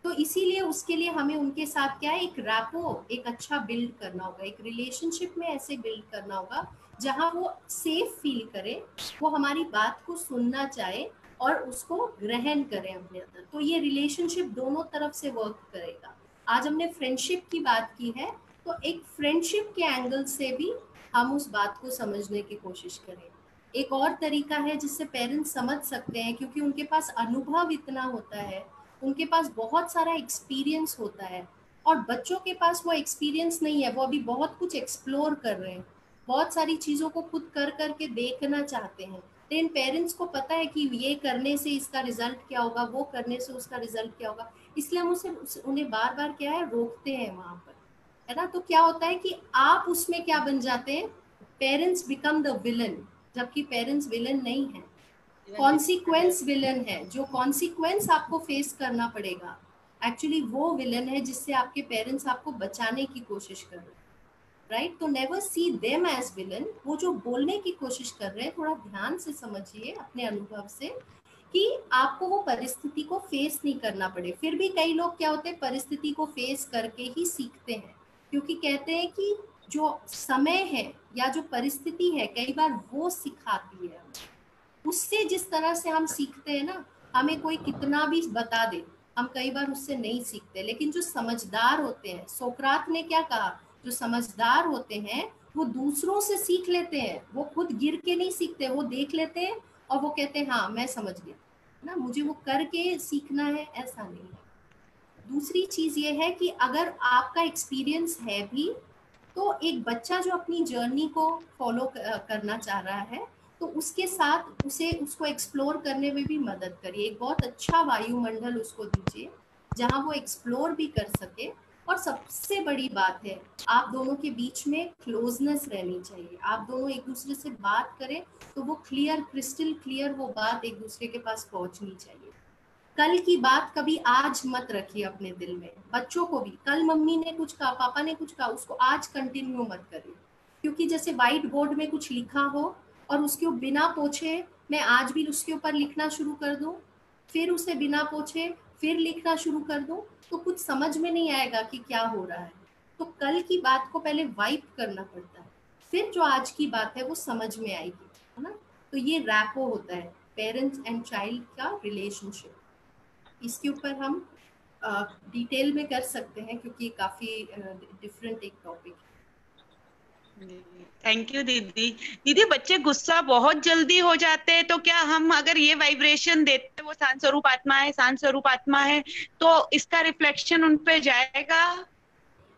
तो इसीलिए उसके लिए हमें उनके साथ क्या है, एक रैपो, एक अच्छा बिल्ड करना होगा, एक रिलेशनशिप में ऐसे बिल्ड करना होगा जहां वो सेफ फील करे, वो हमारी बात को सुनना चाहे और उसको ग्रहण करें अपने अंदर। तो ये रिलेशनशिप दोनों तरफ से वर्क करेगा। आज हमने फ्रेंडशिप की बात की है, तो एक फ्रेंडशिप के एंगल से भी हम उस बात को समझने की कोशिश करें। एक और तरीका है जिससे पेरेंट्स समझ सकते हैं, क्योंकि उनके पास अनुभव इतना होता है, उनके पास बहुत सारा एक्सपीरियंस होता है, और बच्चों के पास वो एक्सपीरियंस नहीं है। वो अभी बहुत कुछ एक्सप्लोर कर रहे हैं, बहुत सारी चीज़ों को खुद कर करके देखना चाहते हैं। लेकिन पेरेंट्स को पता है कि ये करने से इसका रिजल्ट क्या होगा, वो करने से उसका रिजल्ट क्या होगा, इसलिए हम उन्हें बार बार क्या है, रोकते हैं वहां पर, है ना। तो क्या होता है कि आप उसमें क्या बन जाते हैं, पेरेंट्स बिकम द विलन, जबकि पेरेंट्स विलन नहीं है, कॉन्सिक्वेंस विलन है। जो कॉन्सिक्वेंस आपको फेस करना पड़ेगा, एक्चुअली वो विलन है जिससे आपके पेरेंट्स आपको बचाने की कोशिश कर रहे हैं, राइट। तो never see them as villain. वो जो बोलने की कोशिश कर रहे हैं, थोड़ा ध्यान से समझिए अपने अनुभव से, कि आपको वो परिस्थिति को फेस नहीं करना पड़े। फिर भी कई लोग क्या होते हैं, परिस्थिति को फेस करके ही सीखते हैं, क्योंकि कहते हैं कि जो समय है या जो परिस्थिति है, कई बार वो सिखाती है। उससे जिस तरह से हम सीखते हैं ना, हमें कोई कितना भी बता दे, हम कई बार उससे नहीं सीखते। लेकिन जो समझदार होते हैं, सोक्रात ने क्या कहा, जो समझदार होते हैं वो दूसरों से सीख लेते हैं, वो खुद गिर के नहीं सीखते, वो देख लेते हैं और वो कहते हैं हाँ मैं समझ गया ना, मुझे वो करके सीखना है, ऐसा नहीं है। दूसरी चीज ये है कि अगर आपका एक्सपीरियंस है भी, तो एक बच्चा जो अपनी जर्नी को फॉलो करना चाह रहा है, तो उसके साथ उसको एक्सप्लोर करने में भी मदद करिए। एक बहुत अच्छा वायुमंडल उसको दीजिए जहां वो एक्सप्लोर भी कर सके। और सबसे बड़ी बात है, आप दोनों के बीच में क्लोजनेस रहनी चाहिए। आप दोनों एक दूसरे से बात करें तो वो क्लियर, क्रिस्टल क्लियर वो बात एक दूसरे के पास पहुंचनी चाहिए। कल की बात कभी आज मत रखिए अपने दिल में। बच्चों को भी, कल मम्मी ने कुछ कहा, पापा ने कुछ कहा, उसको आज कंटिन्यू मत करिए। क्योंकि जैसे व्हाइट बोर्ड में कुछ लिखा हो और उसके बिना पूछे मैं आज भी उसके ऊपर लिखना शुरू कर दूं, फिर उसे बिना पूछे फिर लिखना शुरू कर दूं, तो कुछ समझ में नहीं आएगा कि क्या हो रहा है। तो कल की बात को पहले वाइप करना पड़ता है, फिर जो आज की बात है वो समझ में आएगी, है ना। तो ये रैपो होता है पेरेंट्स एंड चाइल्ड का रिलेशनशिप। इसके ऊपर हम डिटेल में कर सकते हैं क्योंकि काफी डिफरेंट एक टॉपिक है। थैंक यू दीदी। दीदी बच्चे गुस्सा बहुत जल्दी हो जाते हैं, तो क्या हम अगर ये वाइब्रेशन देते, वो शांत स्वरूप आत्मा है, शांत स्वरूप आत्मा है, तो इसका रिफ्लेक्शन उन पे जाएगा?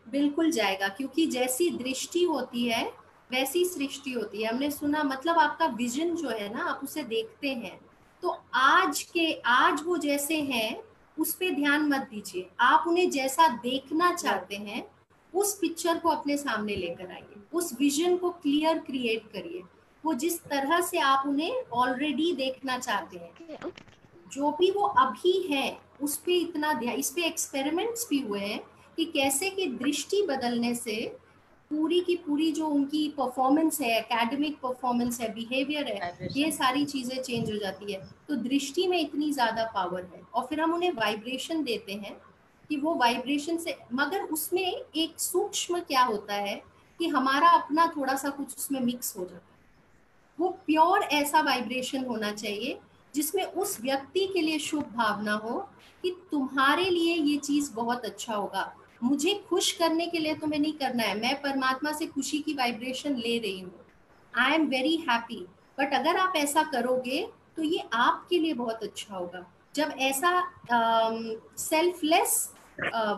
बिल्कुल जाएगा, क्योंकि जैसी दृष्टि होती है वैसी सृष्टि होती है। हमने सुना, मतलब आपका विजन जो है ना, आप उसे देखते हैं, तो आज वो जैसे हैं उस पे ध्यान मत दीजिए। आप उन्हें जैसा देखना चाहते हैं उस पिक्चर को अपने सामने लेकर आइए, उस विजन को क्लियर क्रिएट करिए। वो जिस तरह से आप उन्हें ऑलरेडी देखना चाहते हैं, जो भी वो अभी है, उस पे इतना ध्यान। इस पे एक्सपेरिमेंट्स भी हुए हैं कि कैसे कि दृष्टि बदलने से पूरी की पूरी जो उनकी परफॉर्मेंस है, एकेडमिक परफॉर्मेंस है, बिहेवियर है, ये सारी चीजें चेंज हो जाती है। तो दृष्टि में इतनी ज्यादा पावर है। और फिर हम उन्हें वाइब्रेशन देते हैं कि वो वाइब्रेशन से, मगर उसमें एक सूक्ष्म क्या होता है कि हमारा अपना थोड़ा सा कुछ उसमें मिक्स हो जाता है। वो प्योर ऐसा वाइब्रेशन होना चाहिए जिसमें उस व्यक्ति के लिए शुभ भावना हो कि तुम्हारे लिए ये चीज बहुत अच्छा होगा, मुझे खुश करने के लिए तुम्हें नहीं करना है, मैं परमात्मा से खुशी की वाइब्रेशन ले रही हूँ, I am very happy, but अगर आप ऐसा करोगे तो ये आपके लिए बहुत अच्छा होगा। जब ऐसा सेल्फलेस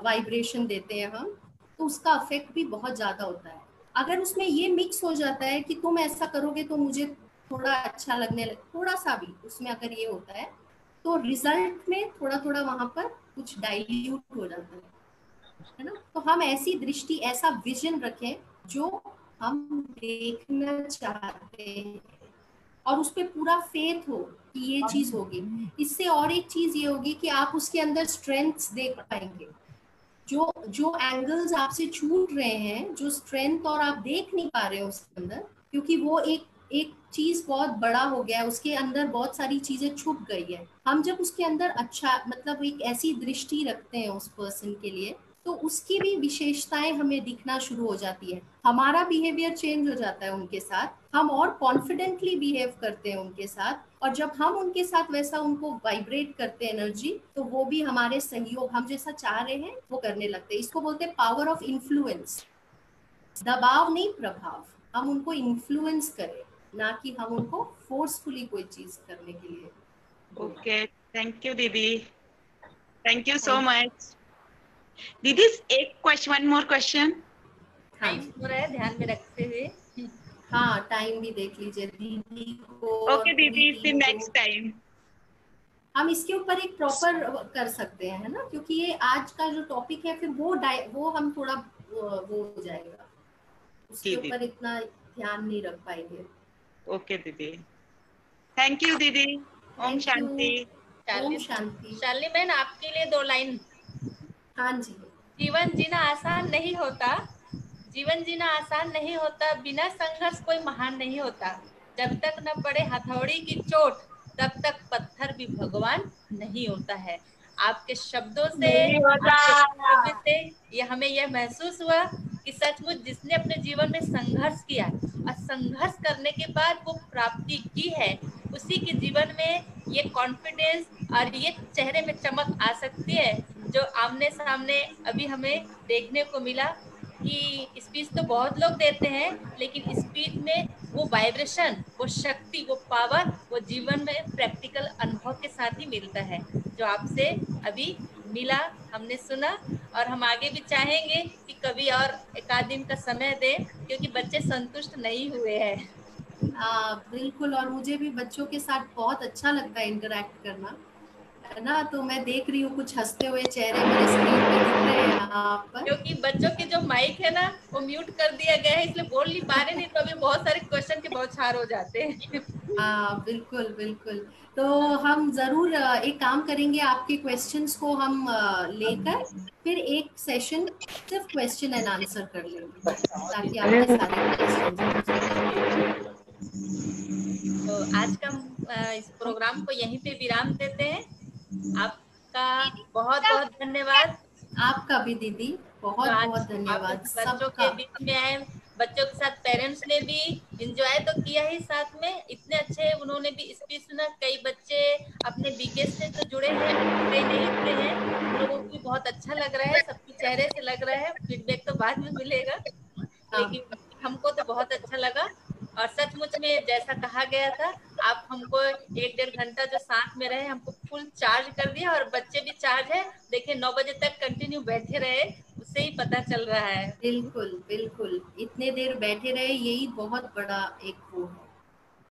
वाइब्रेशन देते हैं हम, तो उसका इफेक्ट भी बहुत ज्यादा होता है। अगर उसमें ये मिक्स हो जाता है कि तुम ऐसा करोगे तो मुझे थोड़ा अच्छा लगने लगे, थोड़ा सा भी उसमें अगर ये होता है, तो रिजल्ट में थोड़ा थोड़ा वहां पर कुछ डाइल्यूट हो जाता है ना। तो हम ऐसी दृष्टि, ऐसा विजन रखें जो हम देखना चाहते हैं और उस पर पूरा फेथ हो कि ये चीज होगी। इससे और एक चीज ये होगी कि आप उसके अंदर स्ट्रेंथ्स देख पाएंगे। जो एंगल्स आपसे छूट रहे हैं, जो स्ट्रेंथ और आप देख नहीं पा रहे हो उसके अंदर, क्योंकि वो एक चीज बहुत बड़ा हो गया है, उसके अंदर बहुत सारी चीजें छुप गई है। हम जब उसके अंदर अच्छा, मतलब एक ऐसी दृष्टि रखते हैं उस पर्सन के लिए, तो उसकी भी विशेषताएं हमें दिखना शुरू हो जाती है। हमारा बिहेवियर चेंज हो जाता है उनके साथ, हम और कॉन्फिडेंटली बिहेव करते हैं उनके साथ, और जब हम उनके साथ वैसा उनको वाइब्रेट करते हैं एनर्जी, तो वो भी हमारे सहयोग, हम जैसा चाह रहे हैं वो करने लगते हैं। इसको बोलते हैं पावर ऑफ इन्फ्लुएंस। दबाव नहीं, प्रभाव। हम उनको इन्फ्लुएंस करें, ना कि हम उनको फोर्सफुली कोई चीज करने के लिए। ओके, थैंक यू दीदी, थैंक यू सो मच। दीदी एक question, one more question. Time हो रहा है, ध्यान में रखते हुए। हाँ, टाइम भी देख लीजिए दीदी को। ओके दीदी, फिर नेक्स्ट टाइम हम इसके ऊपर एक प्रॉपर कर सकते हैं, है ना, क्योंकि ये आज का जो टॉपिक है, फिर वो हम थोड़ा वो हो जाएगा, उसके ऊपर इतना ध्यान नहीं रख पाएंगे। ओके दीदी, थैंक यू दीदी। ओम शांति। ओम शांति। शालिनी बहन, आपके लिए 2 लाइन। हाँ जी। जीवन जीना आसान नहीं होता, जीवन जीना आसान नहीं होता, बिना संघर्ष कोई महान नहीं होता। जब तक न पड़े हथौड़ी की चोट, तब तक पत्थर भी भगवान नहीं होता है। आपके शब्दों से, आपके से ये हमें यह महसूस हुआ कि सचमुच जिसने अपने जीवन में संघर्ष किया और संघर्ष करने के बाद वो प्राप्ति की है, उसी के जीवन में ये कॉन्फिडेंस और ये चेहरे में चमक आ सकती है जो आमने सामने अभी हमें देखने को मिला। कि स्पीच तो बहुत लोग देते हैं, लेकिन स्पीच में वो वाइब्रेशन, वो शक्ति, वो पावर, वो जीवन में प्रैक्टिकल अनुभव के साथ ही मिलता है, जो आपसे अभी मिला, हमने सुना। और हम आगे भी चाहेंगे कि कभी और एक आध दिन का समय दें, क्योंकि बच्चे संतुष्ट नहीं हुए हैं। बिल्कुल, और मुझे भी बच्चों के साथ बहुत अच्छा लगता है इंटरेक्ट करना, है ना। तो मैं देख रही हूँ कुछ हंसते हुए चेहरे मेरे स्क्रीन पे दिख रहे हैं यहाँ पर। क्योंकि बच्चों के जो माइक है ना वो म्यूट कर दिया गया है, इसलिए बोल नहीं पा रहे, नहीं तो अभी बहुत सारे क्वेश्चन के बौछार हो जाते हैं। हाँ बिल्कुल बिल्कुल। तो हम जरूर एक काम करेंगे, आपके क्वेश्चंस को हम लेकर फिर एक सेशन सिर्फ क्वेश्चन एंड आंसर कर लेंगे, ताकि आपके सारे क्वेश्चंस। तो आज का इस प्रोग्राम को यहीं पे विराम देते हैं। आपका बहुत बहुत धन्यवाद। आपका भी दीदी बहुत बहुत धन्यवाद। बच्चों के बीच में आए, बच्चों के साथ पेरेंट्स ने भी एंजॉय तो किया ही, साथ में इतने अच्छे उन्होंने भी स्पीच सुना। कई बच्चे अपने बीके से तो जुड़े हैं, कई नहीं जुड़े हैं, उन लोगों को भी बहुत अच्छा लग रहा है, सबके चेहरे से लग रहा है। फीडबैक तो बाद में मिलेगा, लेकिन हमको तो बहुत अच्छा लगा। और सचमुच में जैसा कहा गया था, आप हमको 1-1.5 घंटा जो साथ में रहे, हमको फुल चार्ज कर दिया, और बच्चे भी चार्ज है। देखिए 9 बजे तक कंटिन्यू बैठे रहे, उससे ही पता चल रहा है। बिल्कुल बिल्कुल, इतने देर बैठे रहे, यही बहुत बड़ा एक वो है।